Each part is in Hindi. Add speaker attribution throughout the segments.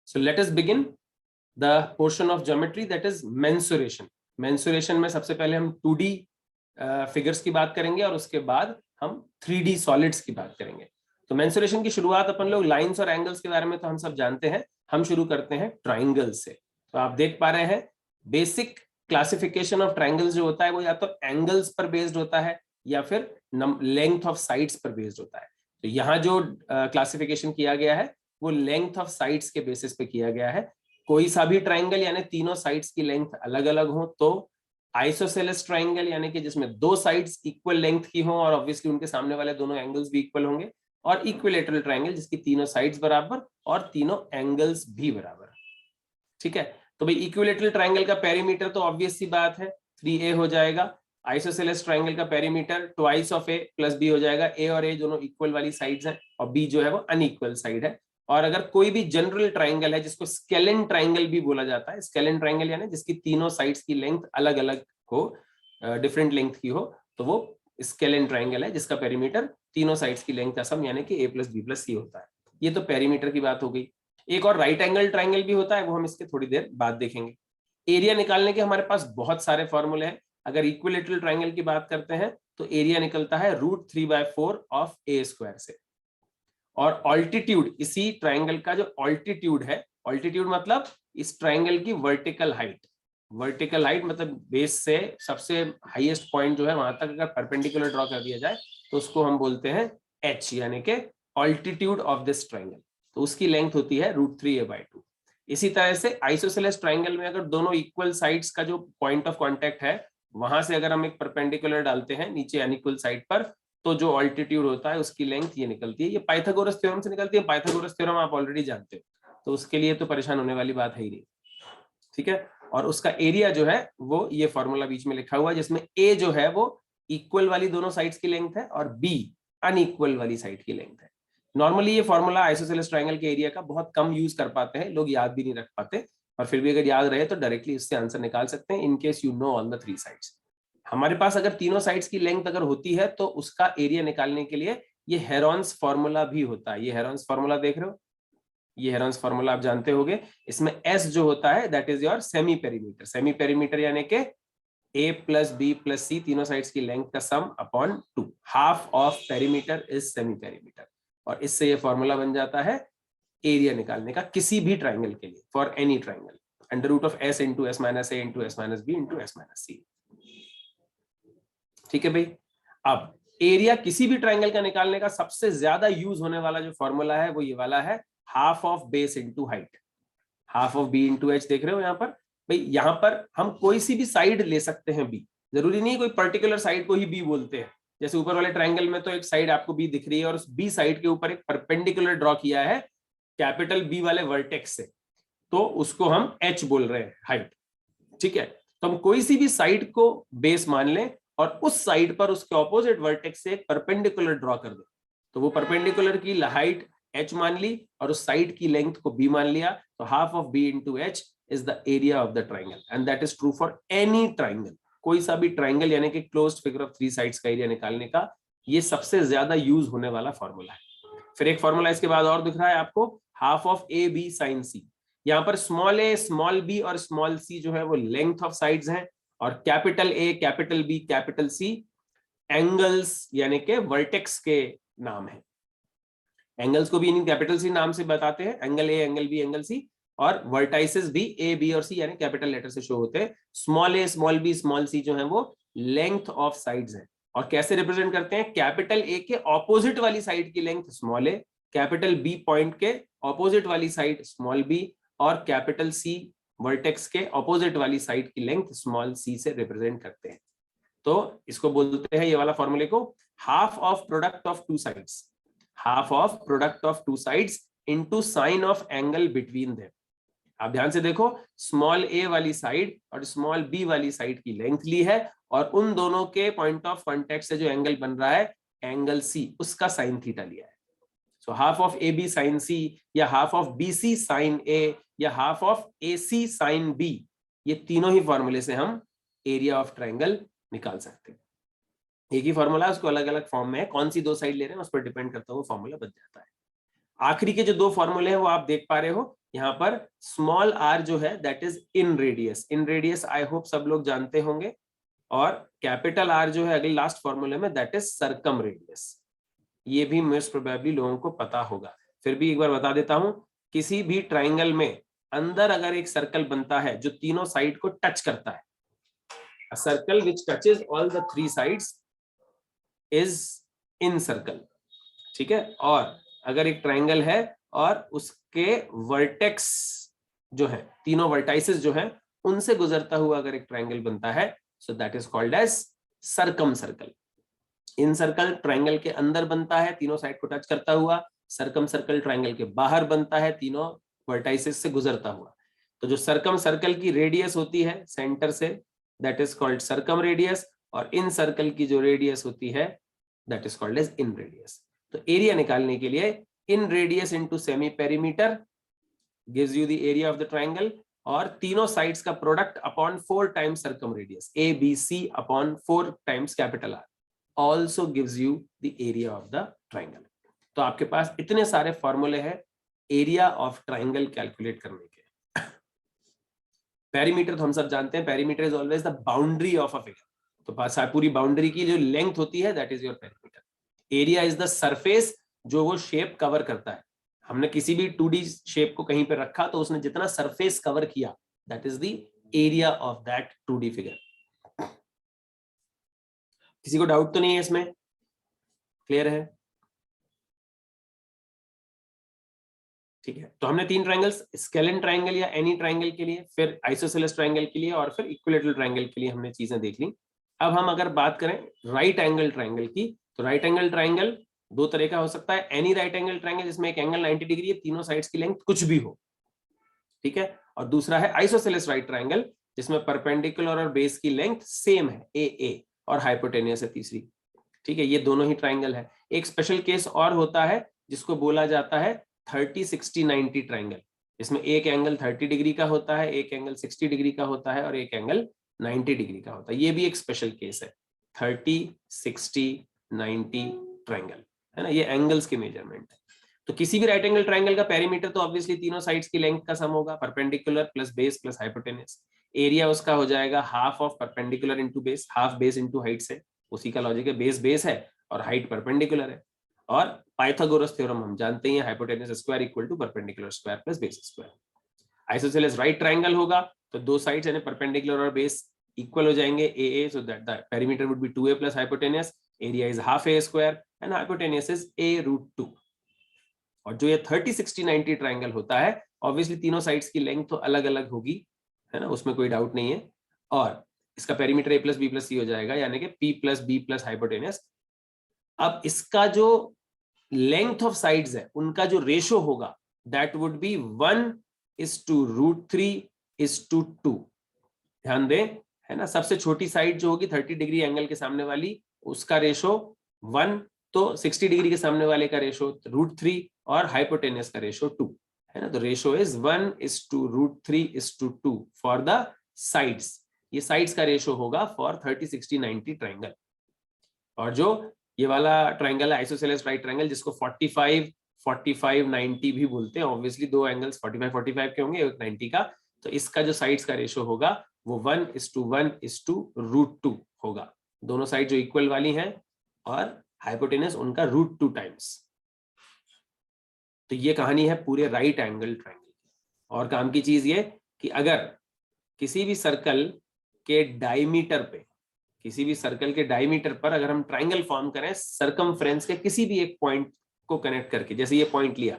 Speaker 1: So let us begin the portion of geometry that is mensuration. Mensuration में सबसे पहले हम 2D फिगर्स की बात करेंगे और उसके बाद हम 3D सॉलिड्स की बात करेंगे। तो मेंसुरेशन की शुरुआत अपन लोग लाइंस और एंगल्स के बारे में तो हम सब जानते हैं, हम शुरू करते हैं ट्राइंगल्स से। तो आप देख पा रहे हैं बेसिक क्लासिफिकेशन ऑफ ट्राइंगल्स जो होता है वो या तो एंगल्स पर बेस्ड होता है या फिर लेंथ ऑफ साइड्स पर बेस्ड होता है। तो यहाँ जो क्लासिफिकेशन किया गया है वो लेंथ ऑफ साइड्स के बेसिस पे किया गया है। कोई सा भी ट्राइंगल यानी तीनों साइड्स की लेंथ अलग अलग हो तो आइसोसेलेस ट्राइंगल यानी कि जिसमें दो साइड्स इक्वल लेंथ की हो और ऑब्वियसली उनके सामने वाले दोनों एंगल्स भी इक्वल होंगे, और इक्विलेटरल ट्राइंगल जिसकी तीनों साइड्स बराबर और तीनों एंगल्स भी बराबर। ठीक है, तो भाई इक्विलेटरल ट्राइंगल का पेरीमीटर तो ऑब्वियस सी बात है 3a हो जाएगा। आइसोसेलेस ट्राइंगल का perimeter twice of a plus b हो जाएगा। a और a दोनों इक्वल वाली साइड्स हैं और b जो है वो अनइक्वल साइड है। और अगर कोई भी जनरल ट्राइंगल है जिसको स्केलेन ट्राइंगल भी बोला जाता है, स्केलेन ट्राइंगल यानी जिसकी तीनों साइड्स की लेंथ अलग अलग हो, डिफरेंट लेंथ की हो, तो वो स्केलेन ट्राइंगल है जिसका पेरीमीटर तीनों साइड्स की लेंथ का सम यानी कि a प्लस बी प्लस सी होता है। ये तो पेरीमीटर की बात हो गई। एक और राइट एंगल ट्राइंगल भी होता है, वो हम इसके थोड़ी देर बाद देखेंगे। एरिया निकालने के हमारे पास बहुत सारे फॉर्मूले हैं। अगर इक्विलेटरल ट्राइंगल की बात करते हैं तो एरिया निकलता है √3/4 ऑफ a स्क्वायर से। और ऑल्टीट्यूड, इसी ट्राइंगल का जो ऑल्टीट्यूड है, ऑल्टीट्यूड मतलब इस ट्राइंगल की वर्टिकल हाइट। वर्टिकल हाइट मतलब बेस से सबसे हाईएस्ट पॉइंट जो है वहां तक अगर परपेंडिकुलर ड्रॉ कर दिया जाए तो उसको हम बोलते हैं h, यानी कि ऑल्टीट्यूड ऑफ दिस ट्राइंगल। तो उसकी लेंथ होती है √3a/2। इसी तरह से आइसोसेलेस ट्राइंगल में अगर दोनों इक्वल साइड्स का जो पॉइंट ऑफ कांटेक्ट है वहां से अगर हम एक परपेंडिकुलर डालते हैं नीचे अनइक्वल साइड पर, तो जो ऑल्टीट्यूड होता है उसकी लेंथ ये निकलती है। ये पाइथागोरस थ्योरम से निकलती है। पाइथागोरस थ्योरम आप ऑलरेडी जानते हो, तो उसके लिए तो परेशान होने वाली बात है ही नहीं। ठीक है, और उसका एरिया जो है वो ये फॉर्मूला बीच में लिखा हुआ है जिसमें a जो है वो इक्वल वाली दोनों साइड्स की लेंथ है और b अनइक्वल वाली साइड की लेंथ है। नॉर्मली ये फॉर्मूला आइसोसेलेस ट्राइंगल के एरिया का बहुत कम यूज कर पाते हैं लोग, याद भी नहीं रख पाते, और फिर भी अगर याद रहे तो डायरेक्टली इससे आंसर निकाल सकते हैं in case you know on the 3 sides. हमारे पास अगर तीनों साइड्स की लेंथ अगर होती है तो उसका एरिया निकालने के लिए ये हेरॉन्स फॉर्मूला भी होता है। ये हेरॉन्स फॉर्मूला देख रहे हो, ये हेरॉन्स फॉर्मूला आप जानते होंगे। इसमें s जो होता है that is your semi perimeter. Semi perimeter यानी कि a plus b plus c तीनों साइड्स की लेंथ का सम upon 2। Half of perimeter is semi perimeter, और इससे ये फॉर्मूला बन जाता है एरिया निकालने का किसी भी ट्राइंगल के लिए, for any triangle, under root of s into s minus a into s minus b into s minus c। ठीक है भाई, अब एरिया किसी भी ट्राइंगल का निकालने का सबसे ज्यादा यूज होने वाला जो फॉर्मूला है वो ये वाला है, half of base into height. Half of B into H देख रहे हो यहाँ पर भाई। यहाँ पर हम कोई सी भी साइड ले सकते हैं बी, जरूरी नहीं कोई पर्टिकुलर साइड को ही बी बोलते हैं। जैसे ऊपर वाले ट्राइंगल में तो एक साइड आपको बी दिख रही है और उस बी साइड के ऊपर एक परपेंडिकुलर ड्रॉ किया है कैपिटल बी वाले वर्टेक्स से, तो उसको हम एच बोल रहे हैं हाइट। ठीक है, तो हम कोई सी भी साइड को बेस मान लें और उस साइड पर उसके ऑपोजिट वर्टेक्स से एक परपेंडिकुलर ड्रॉ कर दें, तो वो परपेंडिकुलर की हाइट h मान ली और उस साइड की लेंथ को b मान लिया, तो half of b into H is the area of the triangle and that is true for any triangle. कोई सा भी ट्राइंगल यानी कि क्लोज्ड फिगर ऑफ 3 साइड्स का एरिया निकालने का ये सबसे ज्यादा यूज होने वाला फॉर्मूला है। फिर एक फॉर्मूला इसके बाद और दिख रहा है आपको, half of A B sine C. यहाँ पर स्मॉल a स्मॉल b और स्मॉल c जो है वो लेंथ ऑफ साइड्स हैं, और capital A capital B capital C angles यानी कि वर्टेक्स के नाम है। एंगल्स को भी इन कैपिटल सी नाम से बताते हैं, angle A angle B angle C, और वर्टाइसेस भी ए बी और सी यानी कैपिटल लेटर से शो होते हैं। स्मॉल ए स्मॉल बी स्मॉल सी जो है वो लेंथ ऑफ साइड्स हैं। और कैसे रिप्रेजेंट करते हैं, कैपिटल ए के ऑपोजिट वाली साइड की लेंथ स्मॉल ए, कैपिटल बी पॉइंट के ऑपोजिट वाली साइड स्मॉल बी, और कैपिटल सी वर्टेक्स के ऑपोजिट वाली साइड की लेंथ स्मॉल सी से रिप्रेजेंट करते हैं। तो इसको बोलते हैं ये वाला फॉर्मूले को half of product of two sides, half of product of two sides into sine of angle between them. आप ध्यान से देखो, स्मॉल ए वाली साइड और स्मॉल बी वाली साइड की लेंथ ली है और उन दोनों के पॉइंट ऑफ कांटेक्ट से जो एंगल बन रहा है एंगल सी, उसका साइन थीटा लिया है। So half of A B sine C, या half of B C sine A, या half of A C sine B, ये तीनों ही फॉर्मूले से हम एरिया ऑफ ट्राइंगल निकाल सकते हैं। एक ही फॉर्मूला, उसको अलग अलग फॉर्म में है, कौन सी दो साइड ले रहे हैं उस पर डिपेंड करता हुआ फॉर्मूला बन जाता है। आखिरी के जो दो फॉर्मूले हैं वो आप देख पा रहे हो, यहाँ पर स्मॉल r जो है that is in radius, in radius I hope सब लोग जानते होंगे, और कैपिटल R जो है अगले लास्ट फॉर्मूले में दैट इज सरकम रेडियस। ये भी मोस्ट प्रोबेबली लोगों को पता होगा, फिर भी एक बार बता देता हूं, किसी भी ट्राइंगल में अंदर अगर एक सर्कल बनता है जो तीनों साइड को टच करता है, a circle which touches all the three sides is in circle, ठीक है। और अगर एक ट्राइंगल है और उसके वर्टेक्स जो है, तीनों वर्टाइसेस जो है उनसे गुजरता हुआ अगर एक ट्राइंगल बनता है, so that is called as circumcircle. Incircle triangle के अंदर बनता है तीनों साइड को टच करता हुआ, सरकम सर्कल ट्राइंगल के बाहर बनता है तीनों वर्टाइसेस से गुजरता हुआ। तो जो सरकम सर्कल की रेडियस होती है सेंटर से, that is called circum radius, और इन सर्कल की जो रेडियस होती है that is called as in radius. तो एरिया निकालने के लिए in radius into semi perimeter gives you the area of the triangle, और तीनों साइड्स का product upon 4 times circum radius, A B C upon 4 times capital R also gives you the area of the triangle। तो आपके पास इतने सारे फॉर्मूले हैं एरिया ऑफ ट्राइंगल कैलकुलेट करने के। पेरीमीटर तो हम सब जानते हैं, perimeter is always the boundary of a figure, तो पास पूरी बाउंड्री की जो लेंथ होती है that is your perimeter. Area is the surface जो वो शेप कवर करता है। हमने किसी भी 2D शेप को कहीं पे रखा तो उसने जितना सरफेस कवर किया that is the area of that 2D figure. किसी को डाउट तो नहीं है इसमें? क्लियर है? ठीक है, तो हमने 3 ट्राइंगल्स, स्केलेन ट्राइंगल या एनी ट्राइंगल के लिए, फिर आइसोसेलेस ट्राइंगल के लिए, और फिर इक्विलेटरल ट्राइंगल के लिए हमने चीजें देख ली। अब हम अगर बात करें राइट एंगल ट्राइंगल की, तो राइट एंगल ट्राइंगल दो तरह का हो सकता है। एनी राइट एंगल ट्राइंगल जिसमें एक एंगल 90 डिग्री है, तीनों साइड्स की लेंथ कुछ भी हो, ठीक है। और दूसरा है आइसोसेलेस राइट ट्राइंगल जिसमें परपेंडिकुलर और बेस की लेंथ सेम है, ए और हाइपोटेनियस है तीसरी, ठीक है। ये दोनों ही ट्राइंगल है। एक स्पेशल केस और होता है जिसको बोला जाता है 30-60-90 ट्राइंगल, इसमें एक एंगल 30 डिग्री का होता है, एक एंगल 60 डिग्री का होता है, और एक एंगल 90 डिग्री का होता है। ये भी एक स्पेशल केस है 30-60-90 ट्राइंगल, है ना। ये एंगल्स की मेजरमेंट है। तो किसी भी राइट एंगल ट्राइंगल का पेरीमीटर तो ऑब्वियसली तीनों साइड्स की लेंथ का सम होगा, perpendicular plus base plus hypotenuse. Area उसका हो जाएगा half of perpendicular into base, half base into height से, उसी का लॉजिक है, बेस बेस है और हाइट परपेंडिकुलर है। और पाइथागोरस थ्योरम हम जानते हैं, hypotenuse square equal to perpendicular square plus base square. Isosceles right triangle होगा तो दो साइड्स यानी परपेंडिकुलर और बेस इक्वल हो जाएंगे, uh so that the perimeter would be 2a plus hypotenuse, area is half a square and hypotenuse is a√2। और जो ये 30-60-90 ट्राइंगल होता है, ऑब्वियसली तीनों साइड्स की लेंथ तो अलग अलग होगी, है ना, उसमें कोई डाउट नहीं है। और इसका perimeter a plus B plus C हो जाएगा, यानी कि p plus B plus hypotenuse. अब इसका जो लेंथ ऑफ साइड्स है उनका जो रेशो होगा दैट वुड बी 1:√3:2। ध्यान दें, है ना, सबसे छोटी साइड जो होगी 30 डिग्री एंगल के सामने वाली, उसका रेशो 1, तो 60 डिग्री के सामने वाले का रेशो √3 और हाइपोटेनस का रेशो 2, है ना। तो ratio is 1:√3:2 for the sides. ये साइड्स का रेशो होगा फॉर 30-60-90 ट्राइंगल। और जो ये वाला ट्राइंगल है आइसोसेलेस राइट ट्राइंगल, जिसको 45-45-90 भी बोलते हैं, ऑब्वियसली दो एंगल्स 45-45 के होंगे, एक 90 का, तो इसका जो साइड्स का रेशो होगा वो 1:1:√2 होगा। दोनों साइड जो इक्वल वाली हैं और हाइपोटेनस उनका √2 टाइम्स। तो ये कहानी है पूरे राइट एंगल ट्राइंगल की। और काम की चीज ये कि अगर किसी भी सर्कल के डायमीटर पे, किसी भी सर्कल के डायमीटर पर अगर हम ट्राइंगल फॉर्म करें सरकमफ्रेंस के किसी भी एक पॉइंट को कनेक्ट करके, जैसे ये पॉइंट लिया,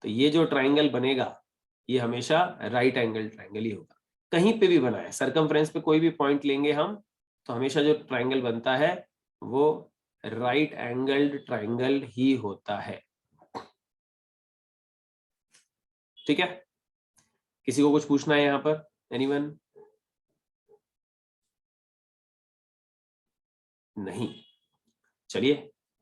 Speaker 1: तो ये जो ट्राइंगल बनेगा ये हमेशा राइट एंगल ट्राइंगल ही होगा। कहीं पे भी बनाए सरकमफ्रेंस पे कोई भी पॉइंट लेंगे हम, तो हमेशा जो ट्राइंगल बनता है वो राइट एंगल्ड ट्राइंगल ही होता है, ठीक है। किसी को कुछ पूछना है यहाँ पर? एनीवन? नहीं? चलिए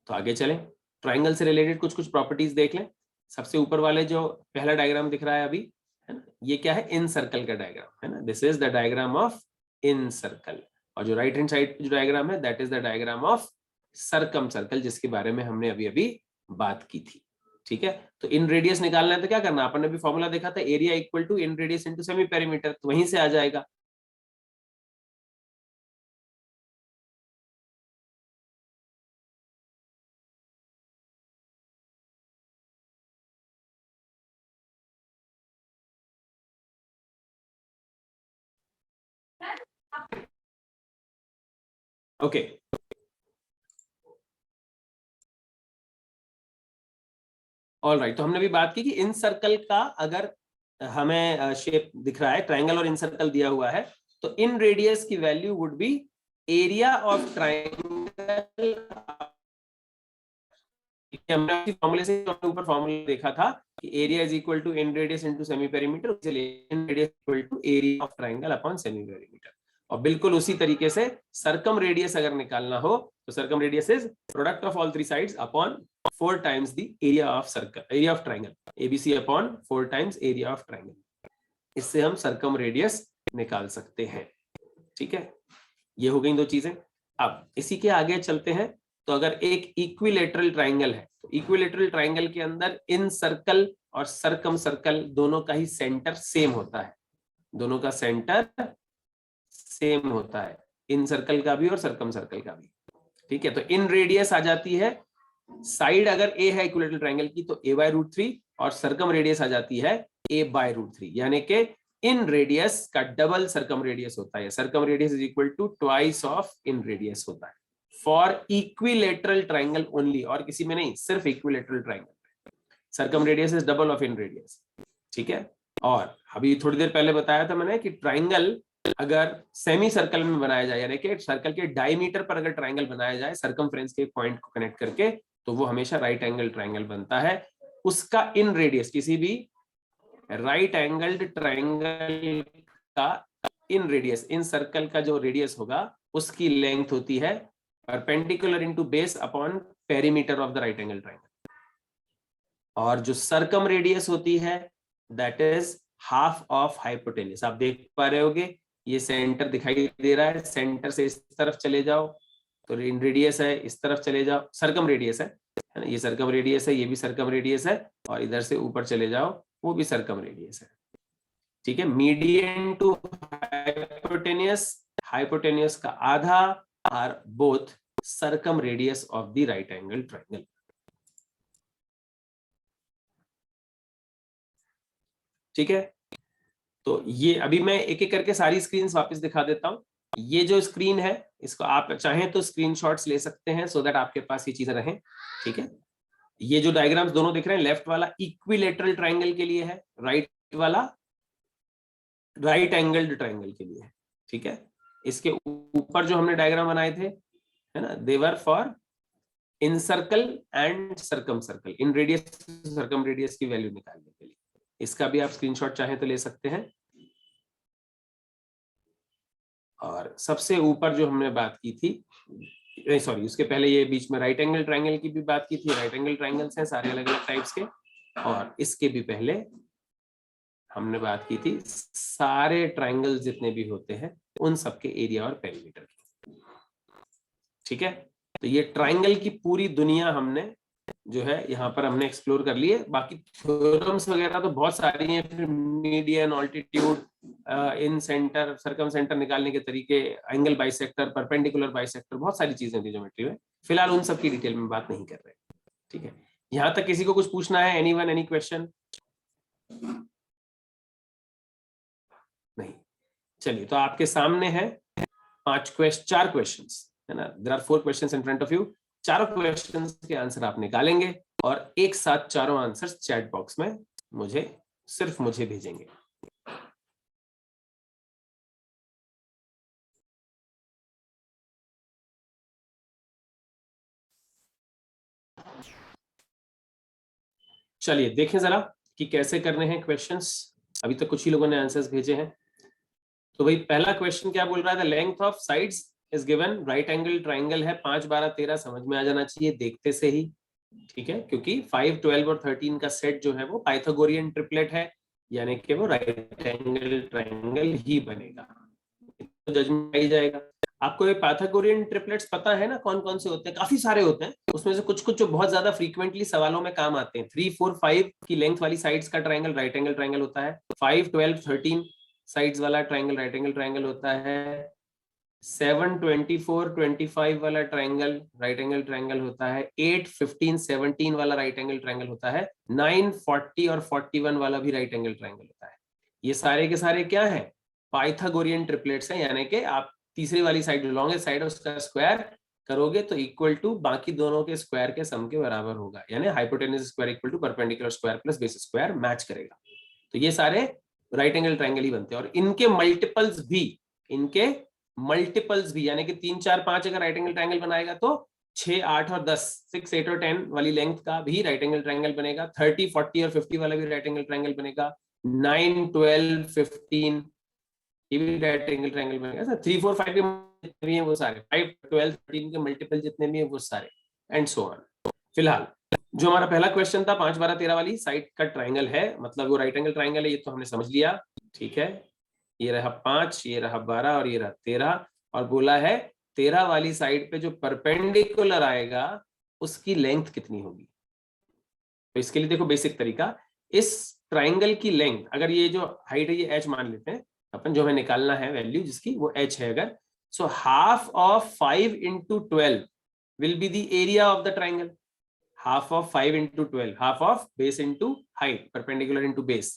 Speaker 1: तो आगे चलें, ट्राइंगल से रिलेटेड कुछ कुछ प्रॉपर्टीज देख लें। सबसे ऊपर वाले जो पहला डायग्राम दिख रहा है अभी, है ना, ये क्या है? इन सर्कल का डायग्राम, है ना। This is the diagram of incircle. और जो राइट हैंड साइड जो डायग्राम है that is the diagram of circumcircle, जिसके बारे में हमने अभी अभी बात की थी। ठीक है, तो इन रेडियस निकालना है तो क्या करना, अपन ने भी फॉर्मूला देखा था, area equal to in radius into semi perimeter, तो वहीं से आ जाएगा। ओके, ऑल राइट, तो हमने भी बात की कि इन सर्कल का अगर हमें शेप दिख रहा है ट्रायंगल और इन सर्कल दिया हुआ है, तो इन रेडियस की value would be area of triangle. हमने फॉर्मूले से ऊपर फॉर्मूला देखा था कि area is equal to in radius into semi perimeter, इसलिए inradius equal to area of triangle upon semi perimeter. और बिल्कुल उसी तरीके से सरकम रेडियस अगर निकालना हो तो circumradius is product of all three sides upon 4 times the area of circle, area of triangle, ABC upon 4 times area of triangle. इससे हम सरकम रेडियस निकाल सकते हैं। ठीक है, ये हो गई दो चीजें। अब इसी के आगे चलते हैं। तो अगर एक इक्विलेटरल ट्रायंगल है तो इक्विलेटरल ट्रायंगल के अंदर इन सर्कल और सरकम सर्कल दोनों का ही सेंटर सेम होता है, दोनों का सेंटर सेम होता है, इन सर्कल का भी और सरकम सर्कल का भी। ठीक है, तो इन रेडियस आ जाती है, साइड अगर ए है इक्विलेटरल ट्रायंगल की तो a बाय रूट 3, और सरकम रेडियस आ जाती है a बाय रूट 3, यानी कि इन रेडियस का डबल सरकम रेडियस होता है। Circumradius is equal to twice of inradius होता है फॉर इक्विलेटरल ट्रायंगल ओनली, और किसी में नहीं, सिर्फ equilateral triangle. Circumradius is double of inradius. ठीक है, और अभी थोड़ी देर पहले बताया था मैंने कि ट्रायंगल अगर सेमी सर्कल में बनाया जाए, यानी कि सर्कल के डायमीटर पर अगर ट्रायंगल बनाया जाए सरकमफ्रेंस के पॉइंट को कनेक्ट करके, तो वो हमेशा राइट एंगल ट्रायंगल बनता है। उसका इन रेडियस, किसी भी राइट एंगल्ड ट्रायंगल का इन रेडियस, इन सर्कल का जो रेडियस होगा उसकी लेंथ होती है perpendicular into base upon perimeter of the right angle triangle. और जो सरकम रेडियस होती है that is half of hypotenuse. आप देख पा रहे होगे, ये सेंटर दिखाई दे रहा है, सेंटर से इस तरफ चले जाओ तो इन रेडियस है, इस तरफ चले जाओ सरकम रेडियस है ना, ये सरकम रेडियस है, ये भी सरकम रेडियस है, और इधर से ऊपर चले जाओ वो भी सरकम रेडियस है। ठीक है, मीडियन टू हाइपोटेन्यूस, हाइपोटेन्यूस का आधा are both circumradius of the right angle triangle. ठीक है, तो ये अभी मैं एक एक करके सारी स्क्रीन्स वापस दिखा देता हूं। ये जो स्क्रीन है इसको आप चाहें तो स्क्रीनशॉट्स ले सकते हैं सो दैट आपके पास ये चीजें रहें। ठीक है, ये जो डायग्राम्स दोनों दिख रहे हैं, लेफ्ट वाला इक्विलेटरल ट्रायंगल के लिए है, राइट वाला राइट एंगल्ड ट्रायंगल के लिए है। ठीक है, इसके ऊपर जो हमने डायग्राम बनाए थे, है ना, they were for incircle and circumcircle, inradius circumradius की वैल्यू निकालने के लिए। इसका भी आप स्क्रीनशॉट चाहें तो ले सकते हैं। और सबसे ऊपर जो हमने बात की थी, नहीं सॉरी, उसके पहले ये बीच में राइट एंगल ट्रायंगल की भी बात की थी। राइट एंगल ट्रायंगल्स हैं सारे अलग अलग टाइप्स के, और इसके भी पहले हमने बात की थी सारे ट्रायंगल जितने भी होते हैं उन सबके एरिया और पेरीमीटर की। ठीक है, तो ये ट्रायंगल की पूरी दुनिया हमने जो है यहाँ पर हमने एक्सप्लोर कर लिए। बाकी थ्योरम्स वगैरह तो बहुत सारी हैं, फिर मीडियन, ऑल्टीट्यूड, इन सेंटर, सरकम सेंटर निकालने के तरीके, एंगल बाइसेक्टर, परपेंडिकुलर बाइसेक्टर, बहुत सारी चीजें थी ज्योमेट्री में। फिलहाल उन सब की डिटेल में बात नहीं कर रहे। ठीक है, यहाँ तक किसी को कुछ पूछना है? Anyone, any question? नहीं, चलिए, तो आपके सामने है 4 क्वेश्चंस, है ना, there are 4 questions in front of you. चारों क्वेश्चंस के आंसर आप निकालेंगे और एक साथ चारों आंसर्स चैट बॉक्स में सिर्फ मुझे भेजेंगे। चलिए देखें जरा कि कैसे करने हैं क्वेश्चंस। अभी तक कुछ ही लोगों ने आंसर्स भेजे हैं। तो भाई पहला क्वेश्चन क्या बोल रहा था? Length of sides is given, right angle triangle है, 5, 12, 13 समझ में आ जाना चाहिए देखते से ही। ठीक है, क्योंकि 5, 12 और 13 का सेट जो है वो पाइथागोरियन ट्रिपलेट है, यानी कि वो राइट एंगल ट्राइंगल ही बनेगा, तो जज में आ ही जाएगा। आपको ये पाइथागोरियन ट्रिपलेट्स पता है ना कौन कौन से होते हैं? काफी सारे होते हैं, उसमें से कुछ कुछ जो बहुत ज्यादा फ्रीक्वेंटली सवालों में काम आते हैं। 3, 4, 5 की लेंथ वाली साइड्स का ट्राइंगल राइट एंगल ट्राइंगल होता है। 5, 12, 13 साइड्स वाला ट्राइंगल राइट एंगल ट्राइंगल होता है। 7, 24, 25 वाला ट्राइंगल राइट एंगल ट्राइंगल होता है। 8, 15, 17 वाला राइट एंगल ट्राइंगल होता है। 9, 40 और 41 वाला भी राइट एंगल ट्राइंगल होता है। ये सारे के सारे क्या है? पाइथागोरियन ट्रिपलेट्स हैं, यानी कि आप तीसरी वाली साइड जो लॉन्गेस्ट साइड है उसका स्क्वायर करोगे तो इक्वल टू बाकी दोनों के स्क्वायर के सम के बराबर होगा, यानी hypotenuse square equal to perpendicular square plus base square match करेगा। तो ये सारे राइट एंगल ट्राइंगल ही बनते हैं। और इनके मल्टीपल्स भी यानी कि 3, 4, 5 अगर राइट एंगल ट्राइंगल बनाएगा तो 6, 8 और 10, 6, 8 और 10 वाली लेंथ का भी राइट एंगल ट्राइंगल बनेगा। 30, 40 और 50 वाला भी राइट एंगल ट्राइंगल बनेगा। 9, 12, 15 ये भी राइट एंगल ट्राइंगल बनेगा। 3, 4, 5 के जितने भी हैं वो सारे, 5, 12, 13 के मल्टीपल जितने भी हैं वो सारे, एंड सो ऑन। फिलहाल जो हमारा पहला क्वेश्चन था 5, 12, 13 वाली साइड का ट्राइंगल है, मतलब वो राइट एंगल ट्राइंगल है, ये तो हमने समझ लिया। ठीक है, ये रहा 5, ये रहा 12 और ये रहा 13। और बोला है 13 वाली साइड पे जो परपेंडिकुलर आएगा उसकी लेंथ कितनी होगी। तो इसके लिए देखो बेसिक तरीका, इस ट्राइंगल की लेंथ, अगर ये जो हाइट है ये h मान लेते हैं अपन, जो हमें निकालना है वैल्यू जिसकी वो h है अगर, सो half of 5 into 12 will be the area of the triangle. half of 5 into 12, half of base into height, perpendicular into base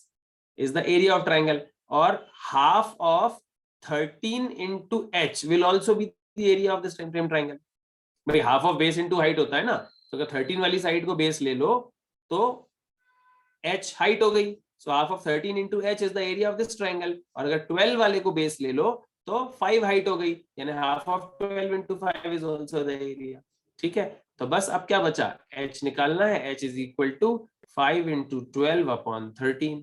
Speaker 1: is the area of triangle, or half of 13 into h will also be the area of this same triangle। भाई half of base into height होता है ना, तो अगर 13 वाली साइड को बेस ले लो तो h हाइट हो गई, so half of 13 into h is the area of this triangle। और अगर 12 वाले को बेस ले लो तो 5 हाइट हो गई, यानी half of 12 into 5 is also the area। ठीक है, तो बस अब क्या बचा, h निकालना है, h is equal to 5 into 12 upon 13।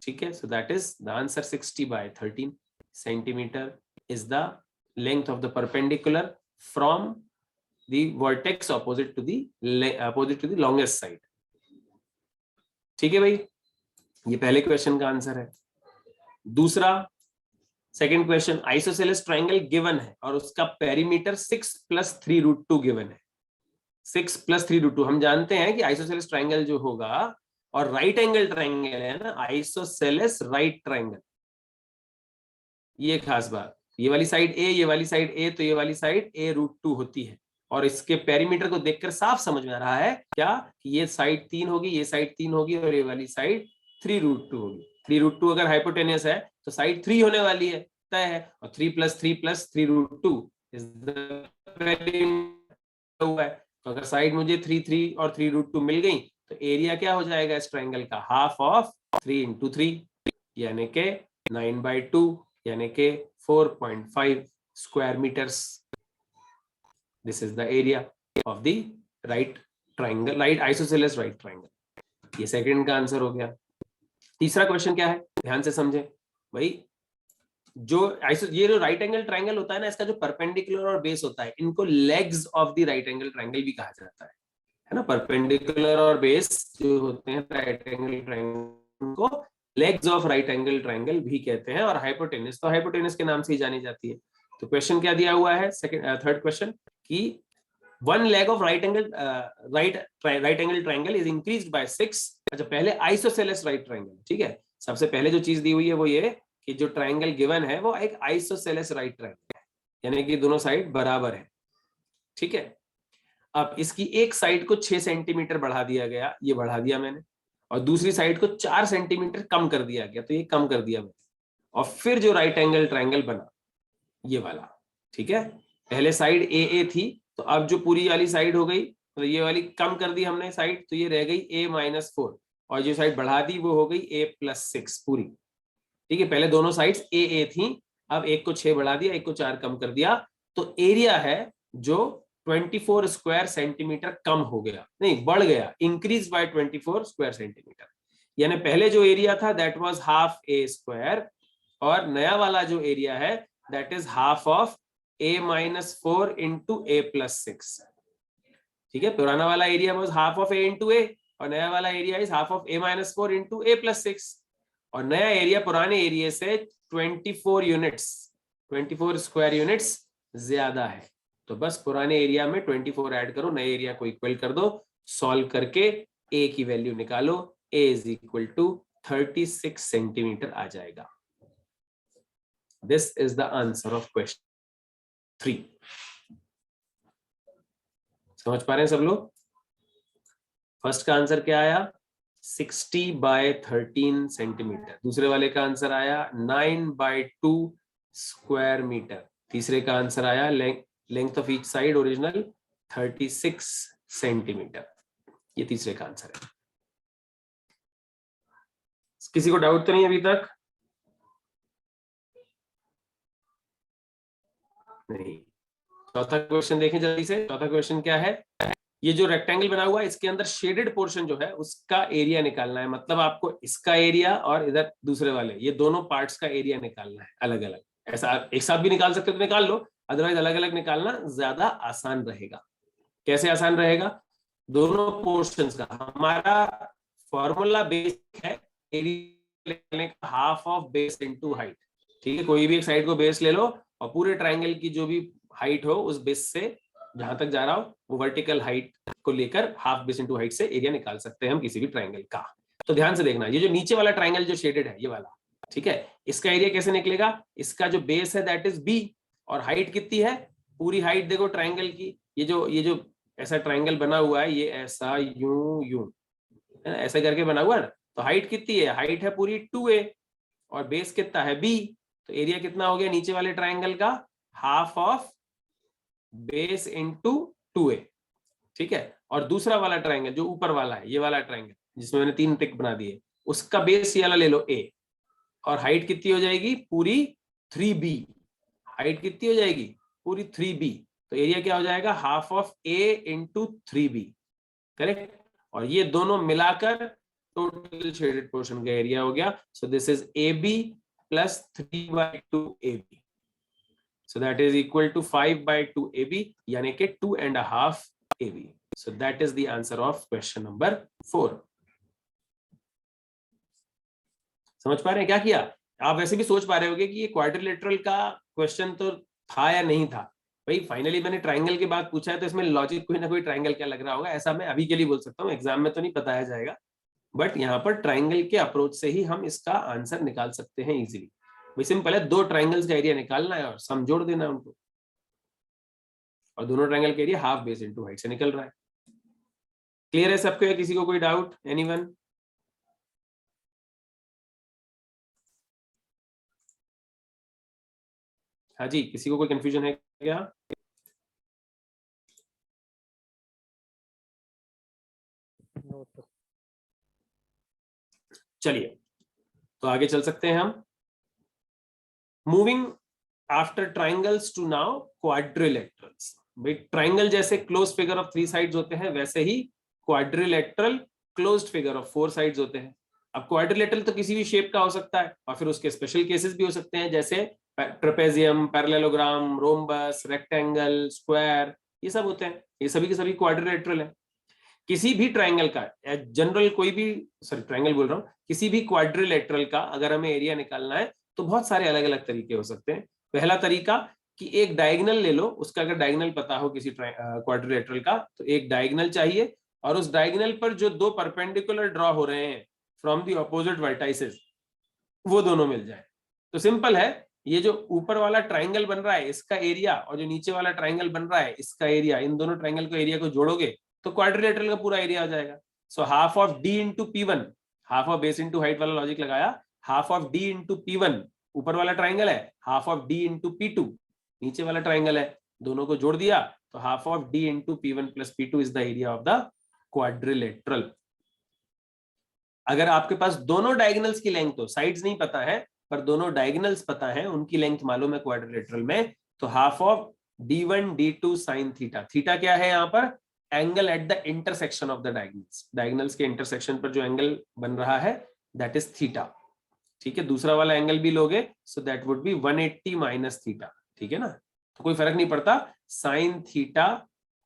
Speaker 1: ठीक है, so that is the answer 60 by 13 centimeter is the length of the perpendicular from the vertex opposite to the longest side। ठीक है भाई, ये पहले क्वेश्चन का आंसर है। दूसरा, second question, isosceles triangle given है और उसका पेरीमीटर 6 + 3√2 गिवन है। 6 + 3√2, हम जानते हैं कि आइसोसेलेस ट्राइंगल जो होगा, और राइट एंगल ट्राइंगल है ना, आइसोसेलेस राइट ट्राइंगल, ये खास बात, ये वाली साइड ए, ये वाली साइड ए, तो ये वाली साइड a√2 होती है। और इसके पेरीमीटर को देखकर साफ समझ में आ रहा है क्या, कि ये साइड 3 होगी, ये साइड 3 होगी और ये वाली साइड 3√2 होगी। 3√2 अगर हाइपोटेनियस है तो साइड 3 होने वाली है, तय है। और 3 + 3 + 3√2 इज द पेरीमीटर हुआ है। तो अगर साइड मुझे 3, 3 और 3√2 मिल गई तो एरिया क्या हो जाएगा इस ट्राइंगल का, हाफ ऑफ 3 into 3 यानी के 9/2 यानी के 4.5 square metres. This is the area of the right triangle, right isosceles right triangle. ये सेकंड का आंसर हो गया। तीसरा क्वेश्चन क्या है, ध्यान से समझे भाई। ये जो राइट एंगल ट्राइंगल होता है ना, इसका जो परपेंडिकुलर और बेस होता है, इनको legs of the right angle triangle भी कहा जाता है ना। परपेंडिकुलर और बेस जो होते हैं राइट एंगल ट्राइंगल को legs of right angle triangle भी कहते हैं। और हाइपोटेनस तो हाइपोटेनस के नाम से ही जानी जाती है। तो क्वेश्चन क्या दिया हुआ है, थर्ड क्वेश्चन, कि one leg of right angle triangle is increased by 6। अच्छा, पहले आइसोसेलेस राइट ट्राइंगल, ठीक है, सबसे पहले जो चीज दी हुई है वो ये कि जो ट्राइंगल गिवन है वो एक आइसोसेलेस राइट ट्राइंगल है, यानी कि दोनों साइड बराबर है। ठीक है, अब इसकी एक साइड को 6 सेंटीमीटर बढ़ा दिया गया, ये बढ़ा दिया मैंने, और दूसरी साइड को 4 सेंटीमीटर कम कर दिया गया, तो ये कम कर दिया मैंने। और फिर जो राइट एंगल ट्राइंगल बना ये वाला, ठीक है, पहले साइड ए थी, तो अब जो पूरी वाली साइड हो गई, तो ये वाली कम कर दी हमने साइड, तो ये रह गई a-4, और जो साइड बढ़ा दी वो हो गई a+6 पूरी। ठीक है, पहले दोनों साइड्स ए थी, अब एक को 6 बढ़ा दिया, एक को 4 कम कर दिया, तो एरिया है जो 24 स्क्वायर सेंटीमीटर कम हो गया, नहीं बढ़ गया, इंक्रीज बाय 24 स्क्वायर सेंटीमीटर। यानी पहले जो एरिया था दैट वाज हाफ a², और नया वाला जो एरिया है that is half of a-4 into a+6। ठीक है, पुराना वाला area was half of a into a, और नया वाला area is half of a-4 into a+6। और नया एरिया पुराने एरिया से 24 यूनिट्स, 24 स्क्वायर यूनिट्स ज्यादा है, तो बस पुराने एरिया में 24 ऐड करो, नए एरिया को इक्वल कर दो, सॉल्व करके ए की वैल्यू निकालो, ए इज इक्वल टू 36 सेंटीमीटर आ जाएगा। This is the answer of question 3। समझ पा रहे हैं सब लोग? फर्स्ट का आंसर क्या आया? 60/13 सेंटीमीटर। दूसरे वाले का आंसर आया 9/2 स्क्वायर मीटर। तीसरे का आंसर आया length of each side original 36 centimetre. ये तीसरे का आंसर है। किसी को डाउट तो नहीं अभी तक? नहीं। चौथा क्वेश्चन देखें जल्दी से। चौथा क्वेश्चन क्या है? ये जो रेक्टेंगल बना हुआ है इसके अंदर शेडेड पोर्शन जो है उसका एरिया निकालना है। मतलब आपको इसका एरिया और इधर दूसरे वाले ये दोनों पार्ट्स का एरिया निकालना है अलग अलग। ऐसा एक साथ भी निकाल सकते हो तो निकाल लो, अदरवाइज अलग अलग निकालना ज्यादा आसान रहेगा। कैसे आसान रहेगा? दोनों पोर्शंस का हमारा फॉर्मूला बेस है एरिया का half of base into height. ठीक है, कोई भी एक साइड को बेस ले लो और पूरे ट्राइंगल की जो भी हाइट हो उस बेस से जहां तक जा रहा हो वो वर्टिकल हाइट को लेकर हाफ बेस इनटू हाइट से एरिया निकाल सकते हैं हम किसी भी ट्राइंगल का। तो ध्यान से देखना, ये जो नीचे वाला ट्राइंगल जो शेडेड है ये वाला, ठीक है, इसका एरिया कैसे निकलेगा? इसका जो बेस है दैट इज बी और हाइट कितनी है? पूरी हाइट देखो ट्राइंगल की, ये जो ऐसा ट्राइंगल बना हुआ है ये ऐसा यूं यूं ऐसा करके बना हुआ है ना, तो हाइट कितनी है? हाइट है पूरी 2a और बेस कितना है b। तो एरिया कितना हो गया नीचे वाले ट्राइंगल का? Half of base into 2a। ठीक है, और दूसरा वाला ट्राइंगल जो ऊपर वाला है ये वाला ट्राइंगल जिसमें मैंने 3 टिक बना दिए उसका बेस ये वाला ले लो a और हाइट कितनी हो जाएगी? पूरी 3b। हाइट कितनी हो जाएगी? पूरी 3b। तो एरिया क्या हो जाएगा? Half of a into 3b। Correct. और ये दोनों मिलाकर टोटल शेडेड पोर्शन का एरिया हो गया। So this is ab plus 3/2 ab। So that is equal to 5/2 AB, यानी कि 2.5 AB. So that is the answer of question number 4. समझ पा रहे हैं क्या किया? आप वैसे भी सोच पा रहे होंगे कि ये क्वाड्रिलेटरल का क्वेश्चन तो था या नहीं था। भाई फाइनली मैंने ट्राइंगल की बात पूछा है तो इसमें लॉजिक कोई ना कोई ट्राइंगल क्या लग रहा होगा, ऐसा मैं अभी के लिए बोल सकता हूँ। एग्जाम में तो नहीं बताया जाएगा, बट यहाँ पर ट्राइंगल के अप्रोच से ही हम इसका आंसर निकाल सकते हैं इजीली। भाई सिंपल है, 2 ट्राइंगल्स का एरिया निकालना है और सम जोड़ देना है उनको, और दोनों ट्रायंगल के area half base into height से निकल रहा है। क्लियर है सबको या किसी को कोई डाउट? एनीवन? हाँ जी, किसी को कोई कंफ्यूजन है क्या? चलिए तो आगे चल सकते हैं हम। Moving after triangles to now quadrilaterals. भाई ट्राइंगल जैसे क्लोज फिगर ऑफ 3 साइड्स होते हैं वैसे ही quadrilateral closed figure of 4 sides होते हैं। अब क्वाड्रिलेटरल तो किसी भी शेप का हो सकता है और फिर उसके स्पेशल केसेस भी हो सकते हैं जैसे trapezium, parallelogram, rhombus, rectangle, square, ये सब होते हैं। ये सभी के सभी क्वाड्रिलेटरल है। किसी भी ट्राइंगल का जनरल कोई भी ट्राइंगल बोल रहा हूं, किसी भी क्वाड्रिलेटरल का अगर हमें एरिया निकालना है तो बहुत सारे अलग अलग तरीके हो सकते हैं। पहला तरीका कि एक डायगोनल ले लो, उसका अगर डायगोनल पता हो किसी क्वाड्रिलेटरल का तो एक डायगोनल चाहिए और उस डायगोनल पर जो 2 परपेंडिकुलर ड्रॉ हो रहे हैं फ्रॉम द ऑपोजिट वर्टाइसेस वो दोनों मिल जाए। तो सिंपल है, ये जो ऊपर वाला ट्राइंगल बन रहा है इसका एरिया और जो नीचे वाला ट्राइंगल बन रहा है इसका एरिया, इन दोनों ट्राइंगल को एरिया को जोड़ोगे तो क्वाड्रिलेटरल का पूरा एरिया हो जाएगा। सो half of D into P1, half of base into height वाला लॉजिक लगाया, half of D into P1 ऊपर वाला ट्राइंगल है, half of D into P2 नीचे वाला ट्राइंगल है, दोनों को जोड़ दिया तो half of D into P1 plus P2 is the area of the quadrilateral. अगर आपके पास दोनों डायगोनल्स की लेंथ हो, साइड्स नहीं पता है पर दोनों डायगोनल्स पता है, उनकी लेंथ मालूम है क्वाड्रिलेटरल में, तो half of d1 d2 sin theta. Theta क्या है यहाँ पर? Angle at the intersection of the diagonals. Diagonals के इंटरसेक्शन पर जो एंगल बन रहा है दैट इज थीटा। ठीक है, दूसरा वाला एंगल भी लोगे so that would B 180 minus theta. ठीक है ना, तो कोई फर्क नहीं पड़ता, साइन थीटा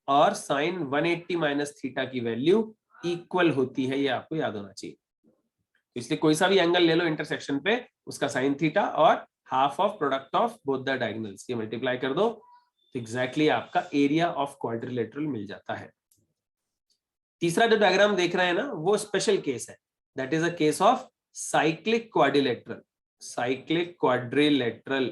Speaker 1: और साइन 180 माइनस थीटा की वैल्यू इक्वल होती है, ये आपको याद होना चाहिए। इसलिए कोई सा भी एंगल ले लो इंटरसेक्शन पे, उसका साइन थीटा और half of product of both the diagonals, ये मल्टीप्लाई कर दो तो एग्जैक्टली आपका एरिया ऑफ क्वाड्रिलेटरल मिल जाता है। तीसरा जो डायग्राम देख रहे हैं ना वो स्पेशल केस है, that is a case of cyclic quadrilateral. Cyclic quadrilateral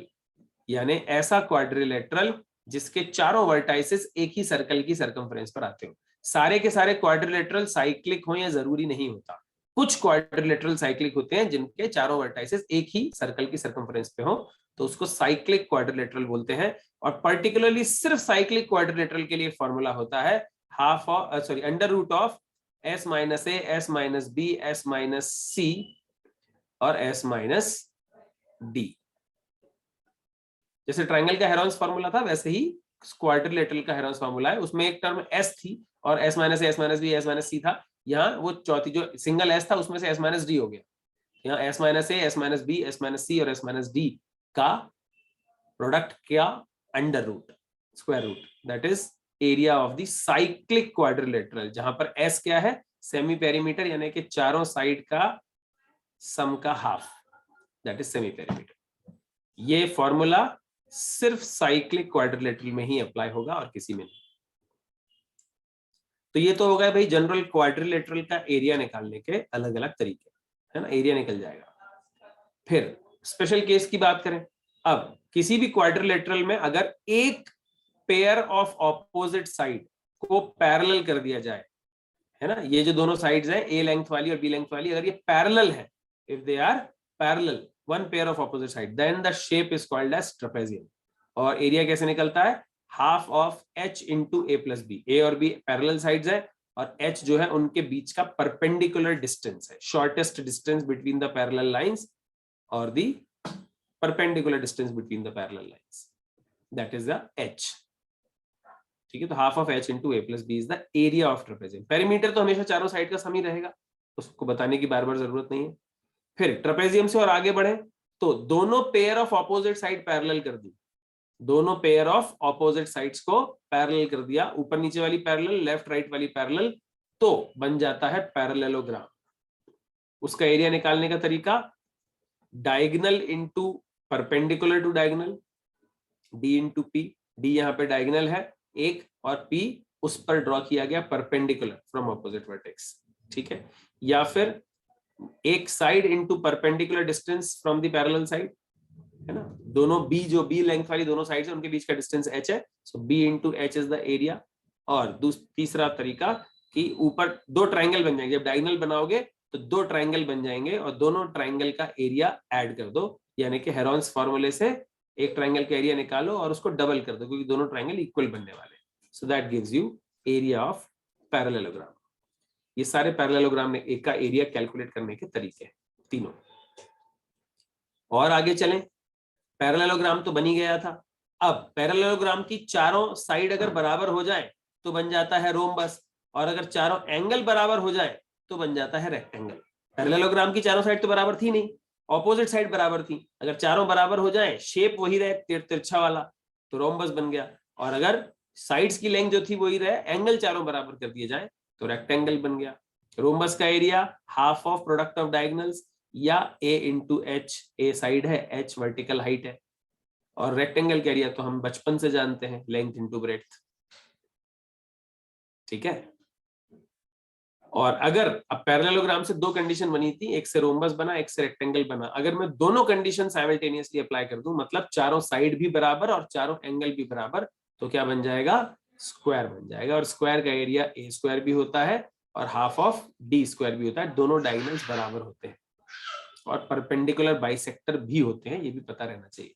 Speaker 1: यानी ऐसा क्वाड्रिलेटरल जिसके चारों वर्टाइसेस एक ही सर्कल की सर्कमफ्रेंस पर आते हो। सारे के सारे क्वाड्रिलेटरल साइक्लिक हो या जरूरी नहीं होता, कुछ क्वाड्रिलेटरल साइक्लिक होते हैं जिनके चारों वर्टाइसेस एक ही सर्कल की सर्कमफ्रेंस पे हो, तो उसको साइक्लिक क्वाड्रिलेटरल बोलते हैं। और पर्टिकुलरली सिर्फ साइक्लिक क्वाड्रिलेटरल के लिए फॉर्मूला होता है half of under root of s minus A, S minus B, S minus C और एस माइनस डी। जैसे ट्राइंगल का हेरोन्स फॉर्मूला था वैसे ही क्वाड्रिलेटरल का हेरोन्स फॉर्मूला है। उसमें एक टर्म s थी और s minus A, S minus B, S minus C था। यहाँ वो चौथी जो सिंगल s था उसमें से s माइनस डी हो गया। यहाँ s minus A, S minus B, S minus C और एस माइनस डी का प्रोडक्ट क्या, under root, square root, that is area of the cyclic quadrilateral, जहां पर s क्या है, सेमी पेरीमीटर यानी कि चारों साइड का सम का half, that is semi perimeter. ये फॉर्मूला सिर्फ साइक्लिक क्वाड्रिलेटरल में ही अप्लाई होगा और किसी में नहीं। तो ये तो हो गया भाई जनरल क्वाड्रिलेटरल का एरिया निकालने के अलग अलग तरीके, है ना, एरिया निकल जाएगा। फिर स्पेशल केस की बात करें, अब किसी भी क्वाड्रिलेटरल में अगर एक पेयर ऑफ ऑपोजिट साइड को पैरेलल कर दिया जाए, है ना, ये जो दोनों साइड्स हैं ए लेंथ वाली और बी लेंथ वाली, अगर ये पैरेलल है, if they are parallel one pair of opposite side, then the shape is called as trapezium. और एरिया कैसे निकलता है, half of h into A plus B. A और बी पैरेलल साइड्स है और h जो है उनके बीच का परपेंडिकुलर डिस्टेंस है, shortest distance between the parallel lines और the perpendicular distance between the parallel lines, that is the h। ठीक है, तो half of h into A plus B is the area of trapezium. Perimeter तो हमेशा चारों साइड का सम ही रहेगा, उसको बताने की बार बार जरूरत नहीं है। फिर ट्रेपेजियम से और आगे बढ़े तो दोनों pair of opposite side parallel कर दी, दोनों पेयर ऑफ ऑपोजिट साइड्स को पैरेलल कर दिया, ऊपर नीचे वाली पैरेलल, लेफ्ट राइट वाली पैरेलल, तो बन जाता है पैरेललोग्राम। उसका एरिया निकालने का तरीका, diagonal into perpendicular to diagonal, d into P. D यहाँ पे डायगोनल है एक और p उस पर ड्रॉ किया गया परपेंडिकुलर फ्रॉम ऑपोजिट वर्टेक्स, ठीक है। या फिर एक side into perpendicular distance from the parallel side, है ना, दोनों b जो b लेंथ वाली दोनों साइड्स है उनके बीच का डिस्टेंस h है, सो b into H is the area. और तीसरा तरीका कि ऊपर दो ट्राइंगल बन जाएंगे, जब डायगोनल बनाओगे तो दो ट्राइंगल बन जाएंगे और दोनों ट्राइंगल का एरिया ऐड कर दो, यानी कि हेरोन्स फॉर्मूले से एक ट्राइंगल का एरिया निकालो और उसको डबल कर दो क्योंकि दोनों ट्राइंगल इक्वल बनने वाले, so that gives you area of parallelogram. ये सारे पैरेललोग्राम का एरिया कैलकुलेट करने के तरीके हैं तीनों। और आगे चलें, पैरेललोग्राम तो बन ही गया था। अब पैरेललोग्राम की चारों साइड अगर बराबर हो जाए तो बन जाता है रोम्बस, और अगर चारों एंगल बराबर हो जाए तो बन जाता है रेक्टेंगल। पैरेललोग्राम की चारों साइड तो बराबर थी नहीं, ऑपोजिट साइड बराबर थी, अगर चारों बराबर हो जाए, शेप वही रहे तिरछा वाला, तो रोम्बस बन गया। और अगर साइड्स की लेंथ जो थी वही रहे, एंगल चारों बराबर कर दिए जाए तो रेक्टेंगल बन गया। रोम्बस का area half of product of diagonals या a into H, A side है, h वर्टिकल हाइट है, और रेक्टेंगल का एरिया तो हम बचपन से जानते हैं, लेंथ इंटू ब्रेड्थ, ठीक है। और अगर अब पैरेललोग्राम से दो कंडीशन बनी थी, एक से रोम्बस बना एक से रेक्टेंगल बना, अगर मैं दोनों कंडीशन साइमल्टेनियसली अप्लाई कर दूं, मतलब चारों साइड भी बराबर और चारों एंगल भी बराबर, तो क्या बन जाएगा, स्क्वायर बन जाएगा। और स्क्वायर का एरिया a स्क्वायर भी होता है और हाफ ऑफ d स्क्वायर भी होता है, दोनों डायगोनल्स बराबर होते हैं और परपेंडिकुलर बाइसेक्टर भी होते हैं, ये भी पता रहना चाहिए,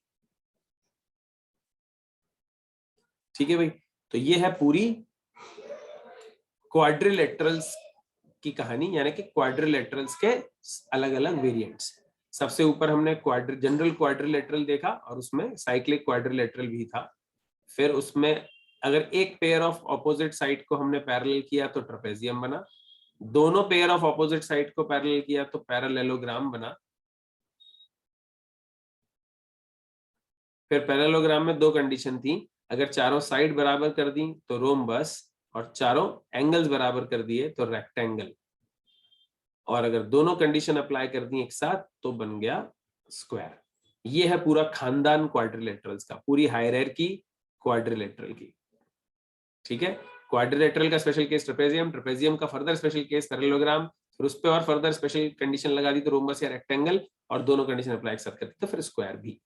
Speaker 1: ठीक है भाई। तो ये है पूरी क्वाड्रिलेटरल्स की कहानी, यानी कि क्वाड्रिलेटरल्स के अलग अलग वेरिएंट्स। सबसे ऊपर हमने जनरल क्वाड्रिलेटरल देखा और उसमें साइक्लिक क्वाड्रिलेटरल भी था। फिर उसमें अगर एक पेयर ऑफ ऑपोजिट साइड को हमने पैरेलल किया तो ट्रेपेजियम बना, दोनों पेयर ऑफ ऑपोजिट साइड को पैरेलल किया तो पैरेललोग्राम बना। फिर पैरेललोग्राम में दो कंडीशन थी, अगर चारों साइड बराबर कर दी तो रोम्बस और चारों एंगल्स बराबर कर दिए तो रेक्टेंगल, और अगर दोनों कंडीशन अप्लाई कर दी एक साथ तो बन गया स्क्वायर। ये है पूरा खानदान क्वाड्रिलेटरल्स का, पूरी हायरार्की क्वाड्रिलेटरल की, ठीक है। क्वाड्रिलेटरल का स्पेशल केस ट्रेपेजियम, ट्रेपेजियम का फर्दर स्पेशल केस पैरेललोग्राम, फिर उस पर और फर्दर स्पेशल कंडीशन लगा दी तो रोम्बस या रेक्टेंगल, और दोनों कंडीशन अप्लाई एक साथ करती तो फिर स्क्वायर भी।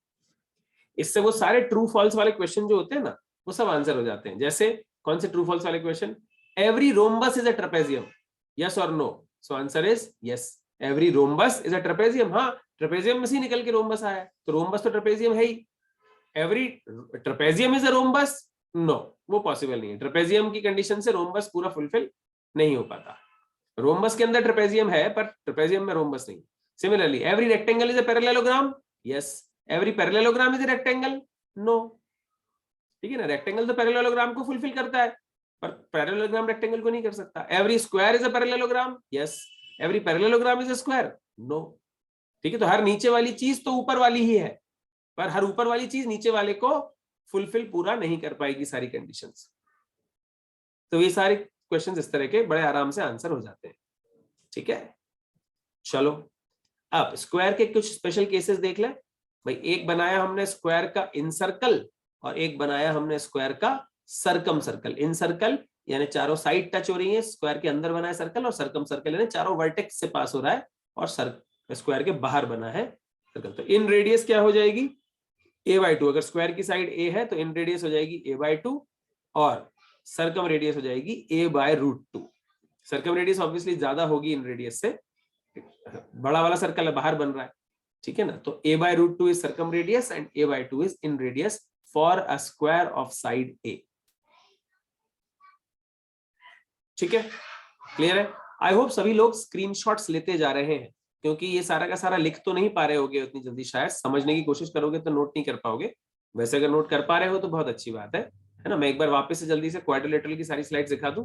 Speaker 1: इससे वो सारे ट्रू फॉल्स वाले क्वेश्चन जो होते हैं ना वो सब आंसर हो जाते हैं। जैसे कौन से ट्रू फॉल्स वाले question, every rhombus is a trapezium, yes और no, so answer is yes, every rhombus is a trapezium. हाँ, ट्रेपेजियम में से निकल के रोम्बस आया तो रोम्बस तो ट्रेपेजियम है ही। Every trapezium is a rhombus, no, वो पॉसिबल नहीं है। ट्रेपेजियम की कंडीशन से रोम्बस पूरा फुलफिल नहीं हो पाता। रोम्बस के अंदर ट्रेपेजियम है पर ट्रेपेजियम में रोम्बस नहीं। Similarly every rectangle is a parallelogram, yes, every parallelogram is a rectangle, no, ठीक है ना। रेक्टेंगल तो पैरेललोग्राम को फुलफिल करता है पर पैरेललोग्राम रेक्टेंगल को नहीं कर सकता। Every square is a parallelogram, yes, every parallelogram is a square, no, ठीक है। तो हर नीचे वाली चीज तो ऊपर वाली ही है, पर हर ऊपर वाली चीज नीचे वाले को फुलफिल पूरा नहीं कर पाएगी सारी कंडीशंस। तो ये सारे क्वेश्चंस इस तरह के बड़े आराम से आंसर हो जाते हैं, ठीक है। चलो अब स्क्वायर के कुछ स्पेशल केसेस देख लें भाई। एक बनाया हमने स्क्वायर का इन सर्कल और एक बनाया हमने स्क्वायर का सरकम सर्कल। इन सर्कल यानी चारों साइड टच हो रही है, स्क्वायर के अंदर बना है सर्कल, और सरकम सर्कल यानी चारों वर्टेक्स से पास हो रहा है और स्क्वायर के बाहर बना है सर्कल। तो इन रेडियस क्या हो जाएगी, a/2। अगर स्क्वायर की साइड a है तो इन रेडियस हो जाएगी a/2 और सरकम रेडियस हो जाएगी a/√2। सरकम रेडियस ऑब्वियसली ज्यादा होगी इन रेडियस से, बड़ा वाला सर्कल बाहर बन रहा है, ठीक है ना। तो a/√2 is circumradius and a/2 is inradius for a square of side a, ठीक है, क्लियर है। आई होप सभी लोग स्क्रीनशॉट्स लेते जा रहे हैं, क्योंकि ये सारा का सारा लिख तो नहीं पा रहे होगे उतनी जल्दी, शायद समझने की कोशिश करोगे तो नोट नहीं कर पाओगे। वैसे अगर नोट कर पा रहे हो तो बहुत अच्छी बात है ना। मैं एक बार वापस से जल्दी से क्वाड्रिलेटरल की सारी स्लाइड्स दिखा दूं,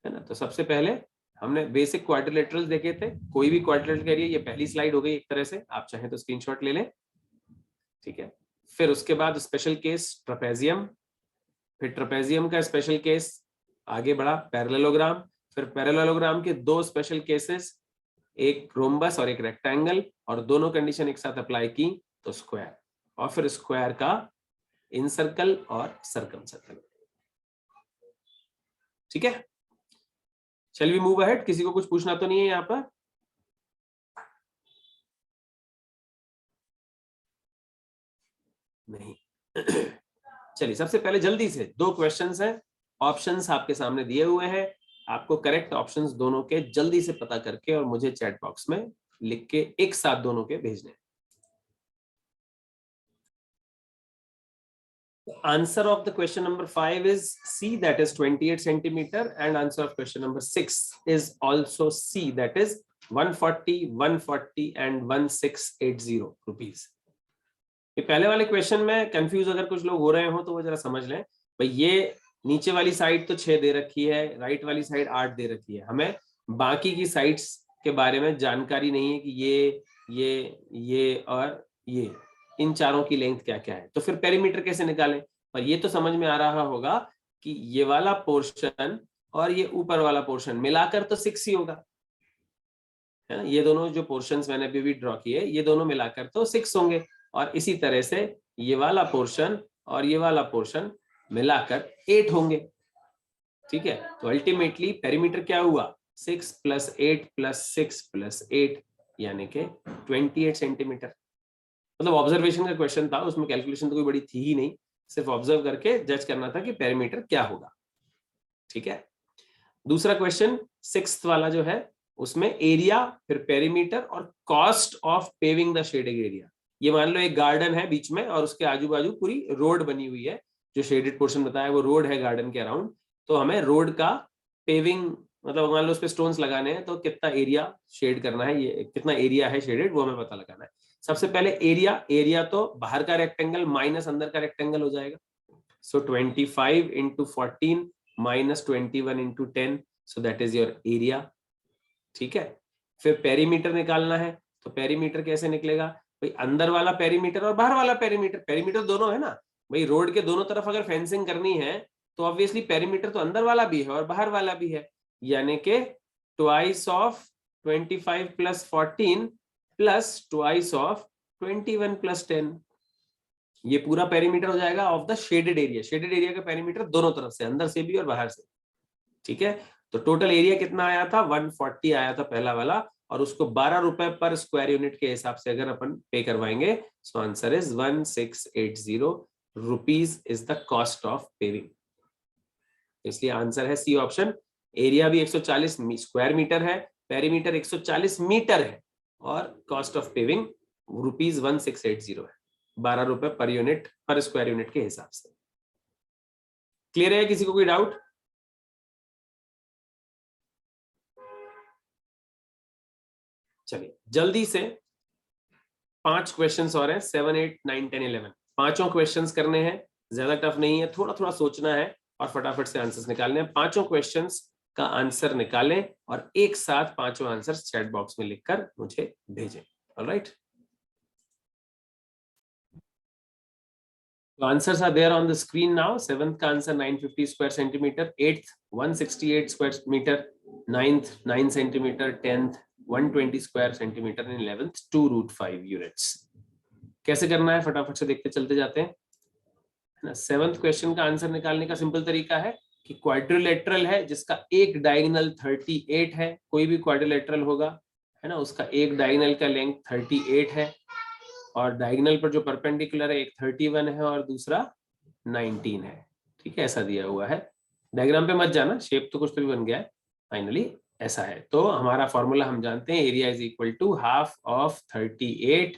Speaker 1: है ना। तो सबसे पहले हमने बेसिक क्वाड्रिलेटरल्स देखे थे। कोई भी क्वाड्रिलेटरल करिए, ये पहली स्लाइड हो गई एक तरह से, आप चाहें तो स्क्रीनशॉट ले लें, ठीक है। फिर उसके बाद स्पेशल केस ट्रेपेजियम, फिर ट्रेपेजियम का स्पेशल केस आगे बढ़ा पैरेललोग्राम, फिर पैरेललोग्राम के दो स्पेशल केसेस, एक रोम्बस और एक रेक्टेंगल, और दोनों कंडीशन एक साथ अप्लाई की तो स्क्वायर, और फिर स्क्वायर का इन सर्कल और सर्कम सर्कल, ठीक है। शैल वी मूव अहेड, किसी को कुछ पूछना तो नहीं है यहाँ पर? नहीं। चलिए सबसे पहले जल्दी से दो क्वेश्चंस हैं, ऑप्शंस आपके सामने दिए हुए हैं, आपको करेक्ट ऑप्शंस दोनों के जल्दी से पता करके और मुझे चैट बॉक्स में लिख के एक साथ दोनों के भेजने। Answer of the question number 5 is C, that is 28 centimeter, and answer of question number 6 is also C, that is 140, 140 and 1680 rupees. ये पहले वाले क्वेश्चन में कंफ्यूज अगर कुछ लोग हो रहे हो तो वो जरा समझ लें भाई। ये नीचे वाली साइड तो 6 दे रखी है, राइट वाली साइड 8 दे रखी है, हमें बाकी की साइड्स के बारे में जानकारी नहीं है कि ये और ये इन चारों की लेंथ क्या क्या है, तो फिर पेरीमीटर कैसे निकालें। पर ये तो समझ में आ रहा होगा कि ये वाला पोर्शन और ये ऊपर वाला पोर्शन मिलाकर तो 6 ही होगा, है ना। ये दोनों जो पोर्शंस मैंने अभी भी ड्रॉ किए ये दोनों मिलाकर तो 6 होंगे, और इसी तरह से ये वाला पोर्शन और ये वाला पोर्शन मिलाकर 8 होंगे, ठीक है। तो अल्टीमेटली पेरीमीटर क्या हुआ, 6 + 8 + 6 + 8 यानी कि 28 सेंटीमीटर। मतलब ऑब्जर्वेशन का क्वेश्चन था, उसमें कैलकुलेशन तो कोई बड़ी थी ही नहीं, सिर्फ ऑब्जर्व करके जज करना था कि पेरीमीटर क्या होगा, ठीक है। दूसरा क्वेश्चन 6th वाला जो है उसमें एरिया, फिर पेरीमीटर और cost of paving the shaded area. ये मान लो एक गार्डन है बीच में और उसके आजू बाजू पूरी रोड बनी हुई है, जो शेडेड पोर्शन बताया वो रोड है गार्डन के अराउंड। तो हमें रोड का पेविंग, मतलब मान लो उस पे स्टोन्स लगाने हैं तो कितना एरिया शेड करना है, ये कितना एरिया है शेडेड वो हमें पता लगाना है। सबसे पहले एरिया तो बाहर का रेक्टेंगल माइनस अंदर का रेक्टेंगल हो जाएगा। सो 25 × 14 - 21 × 10, सो दैट इज योर एरिया, ठीक है। फिर पेरीमीटर निकालना है, तो पेरीमीटर कैसे निकलेगा भाई, अंदर वाला पेरीमीटर और बाहर वाला पेरीमीटर, पेरीमीटर दोनों है ना भाई। रोड के दोनों तरफ अगर फेंसिंग करनी है तो ऑब्वियसली पेरीमीटर तो अंदर वाला भी है और बाहर वाला भी है, यानी कि ट्वाइस ऑफ 25 + 14 + ट्वाइस ऑफ 21 + 10, ये पूरा पेरीमीटर हो जाएगा of the shaded area. Shaded area का पेरीमीटर दोनों तरफ से, अंदर से भी और बाहर से। ठीक है, तो टोटल एरिया कितना आया था, 140 आया था पहला वाला, और उसको 12 रुपए पर स्क्वायर यूनिट के हिसाब से अगर अपन पे करवाएंगे, सो answer is 1680 rupees is the cost of paving. इसलिए आंसर है सी ऑप्शन। एरिया भी 140 स्क्वायर मीटर है, पेरीमीटर 140 मीटर है, और कॉस्ट ऑफ पेविंग रुपीज 1680 है, 12 रुपए पर यूनिट पर स्क्वायर यूनिट के हिसाब से। क्लियर है? किसी को कोई डाउट? चलिए जल्दी से 5 क्वेश्चंस और हैं, 7, 8, 9, 10, 11। पांचों क्वेश्चंस करने हैं, ज्यादा टफ नहीं है, थोड़ा थोड़ा सोचना है और फटाफट से आंसर्स निकालने हैं। पांचों क्वेश्चंस का आंसर निकालें और एक साथ पांचों आंसर्स चैट बॉक्स में लिखकर मुझे भेजें। ऑलराइट, तो answers are there on the screen now. 7th का answer 950 square centimetre, 8th 168 square metre, 9th 9 centimetre, 10th 120 square centimetre, and 11th 2√5 units. कैसे करना है फटाफट से देखते चलते जाते हैं ना। 7th क्वेश्चन का आंसर निकालने का सिंपल तरीका है कि क्वाड्रिलेटरल है जिसका एक डायगोनल 38 है, कोई भी क्वाड्रिलेटरल होगा है ना, उसका एक डायगोनल का लेंथ 38 है, और डायगोनल पर जो परपेंडिकुलर है एक 31 है और दूसरा 19 है। ठीक है, ऐसा दिया हुआ है। डायग्राम पे मत जाना, शेप तो कुछ तो भी बन गया है, फाइनली ऐसा है। तो हमारा फॉर्मूला हम जानते हैं, area is equal to half of 38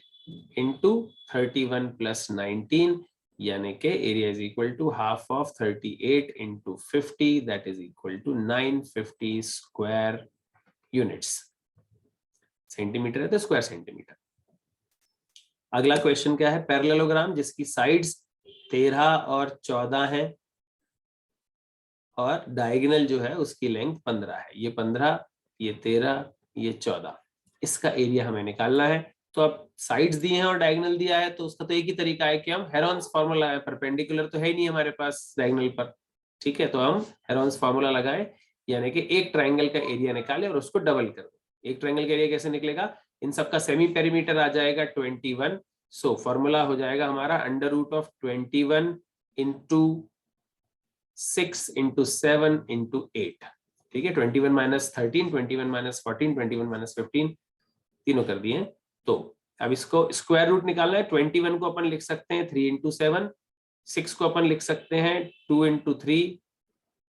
Speaker 1: into 31 plus 19, यानी कि area is equal to half of 38 into 50, that is equal to 950 square units. Centimetre है तो स्क्वायर सेंटीमीटर। अगला क्वेश्चन क्या है, पैरेललोग्राम जिसकी साइड्स 13 और 14 है और डायगोनल जो है उसकी लेंथ 15 है। ये 15, ये 13, ये 14, इसका एरिया हमें निकालना है। तो अब साइड्स दिए हैं और डायगोनल दिया है, तो उसका तो एक ही तरीका है कि हम हेरोन्स फार्मूला है, परपेंडिकुलर तो है ही नहीं हमारे पास डायगोनल पर। ठीक है, तो हम हेरोन्स फार्मूला लगाए, यानी कि एक ट्राइंगल का एरिया निकाले और उसको डबल कर दो। एक ट्राइंगल का एरिया कैसे निकलेगा, इन सबका सेमी पेरीमीटर आ जाएगा 21। सो फॉर्मूला हो जाएगा हमारा under root of 21 into 6 into 7 into 8। ठीक है, 21 माइनस 13, 21 माइनस 14, 21 माइनस 15, तीनों कर दिए। तो अब इसको स्क्वायर रूट निकालना है। 21 को अपन लिख सकते हैं 3 इंटू 7, 6 को अपन लिख सकते हैं 2 इंटू 3,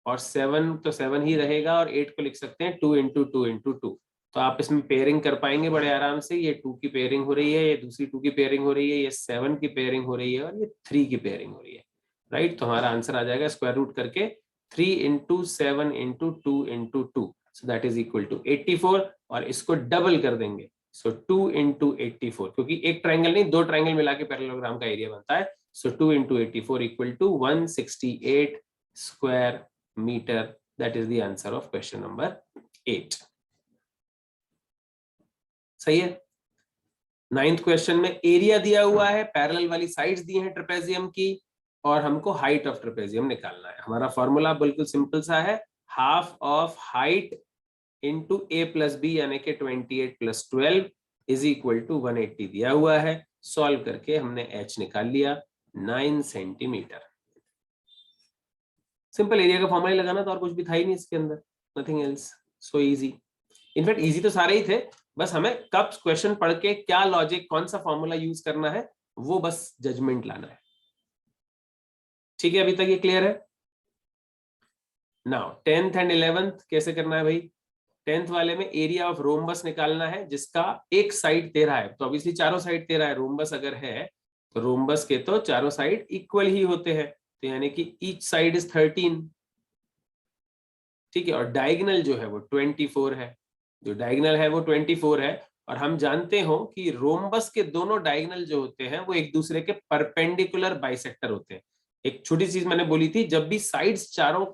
Speaker 1: और 7 तो 7 ही रहेगा, और 8 को लिख सकते हैं 2 इंटू 2 इंटू 2। तो आप इसमें पेयरिंग कर पाएंगे बड़े आराम से। ये 2 की पेयरिंग हो रही है, ये दूसरी 2 की पेयरिंग हो रही है, ये 7 की पेयरिंग हो रही है, और ये 3 की पेयरिंग हो रही है। राइट, तो हमारा आंसर आ जाएगा स्क्वायर रूट करके 3 into 7 into 2 into 2, so that is equal to 84, और इसको डबल कर देंगे, सो 2 इंटू 84, क्योंकि एक ट्राइंगल नहीं, दो ट्राइंगल मिला के पैरेललोग्राम का एरिया बनता है। So 2 into 84 equal to 168 square metre, that is the answer of question number 8। सही है। 9th क्वेश्चन में एरिया दिया हुआ है, पैरेलल वाली साइड्स दी हैं ट्रेपेजियम की, और हमको हाइट ऑफ ट्रेपेजियम निकालना है। हमारा फॉर्मूला बिल्कुल सिंपल सा है, half of height into A plus B, यानी कि 28 प्लस 12 इज इक्वल टू 180 दिया हुआ है। सॉल्व करके हमने h निकाल लिया 9 सेंटीमीटर। सिंपल एरिया का फॉर्मूला लगाना था, और कुछ भी था ही नहीं इसके अंदर, nothing else, so easy. In fact easy तो सारे ही थे, बस हमें कब क्वेश्चन पढ़ के क्या लॉजिक, कौन सा फॉर्मूला यूज करना है, वो बस जजमेंट लाना है। ठीक है, अभी तक ये क्लियर है। नाउ 10th एंड 11th कैसे करना है भाई। 10th वाले में एरिया ऑफ रोम्बस निकालना है जिसका एक साइड 13 है, तो ऑब्वियसली चारों साइड 13 है। रोम्बस अगर है तो रोम्बस के तो चारों साइड इक्वल ही होते हैं, तो यानी कि ईच साइड इज 13। ठीक है, और डायगोनल जो है वो 24 है, जो डायगोनल है वो 24 है। और हम जानते हो कि रोम्बस के दोनों डायगोनल जो होते हैं वो एक दूसरे के परपेंडिकुलर बाइसेक्टर होते हैं। एक छोटी चीज मैंने बोली थी, जब भी साइड्स चारों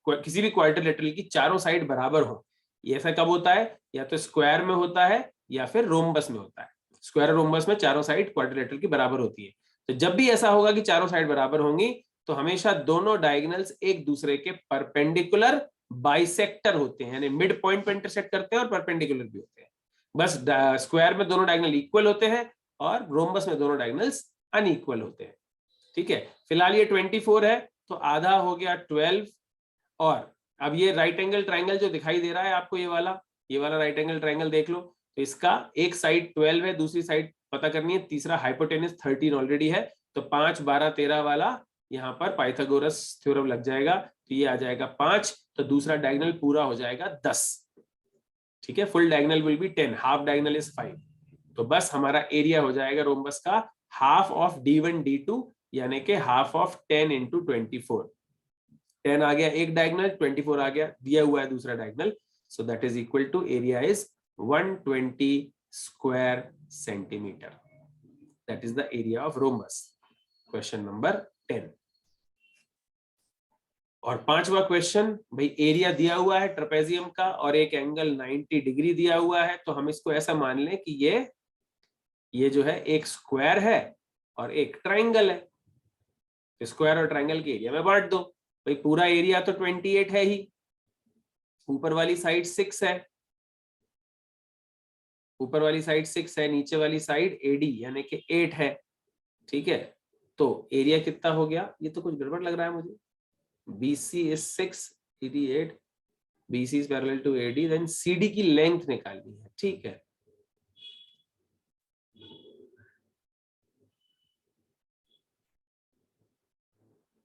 Speaker 1: किसी भी क्वाड्रिलेटरल की चारों साइड बराबर हो, ये ऐसा कब होता है, या तो स्क्वायर में होता है या फिर रोम्बस में होता है। स्क्वायर और रोम्बस में चारों साइड क्वाड्रिलेटरल की बराबर होती है। तो जब भी ऐसा होगा कि चारों साइड बराबर होंगी, तो हमेशा दोनों डायगोनल्स एक दूसरे के परपेंडिकुलर बाइसेक्टर होते हैं, यानी मिड पॉइंट पर इंटरसेक्ट करते हैं और परपेंडिकुलर भी होते हैं। बस स्क्वायर में दोनों डायगोनल इक्वल होते हैं और रोम्बस में दोनों डायगोनल्स अनइक्वल होते हैं। ठीक है, फिलहाल ये 24 है तो आधा हो गया 12, और अब ये राइट एंगल ट्राइंगल जो दिखाई दे रहा है आपको, ये वाला राइट एंगल ट्राइंगल देख लो, तो इसका एक साइड 12 है, दूसरी साइड पता करनी है, तीसरा हाइपोटेनस 13 ऑलरेडी है, तो 5, 12, 13 वाला यहाँ पर पाइथागोरस थ्योरम लग जाएगा, तो ये आ जाएगा 5, तो दूसरा डायगोनल पूरा हो जाएगा 10। ठीक है, full diagonal will be 10, half diagonal is 5, तो बस हमारा एरिया हो जाएगा रोम्बस का हाफ ऑफ D1 D2, यानी कि हाफ ऑफ 10 इंटू 24। 10 आ गया एक डायगोनल, 24 आ गया दिया हुआ है दूसरा diagonal, so that is equal to area is 120 square centimetre, that is the area of rhombus. Question number 10। और पांचवा क्वेश्चन, भाई एरिया दिया हुआ है ट्रेपेजियम का और एक एंगल 90 डिग्री दिया हुआ है, तो हम इसको ऐसा मान लें कि ये जो है एक स्क्वायर है और एक ट्राइंगल है, स्क्वायर और ट्राइंगल के एरिया में बांट दो। भाई पूरा एरिया तो 28 है ही, ऊपर वाली साइड 6 है, ऊपर वाली साइड 6 है, नीचे वाली साइड AD यानी कि 8 है। ठीक है, तो एरिया कितना हो गया, ये तो कुछ गड़बड़ लग रहा है मुझे, BC is 6, AD 8, BC is parallel to AD, then CD की लेंथ निकालनी है। ठीक है,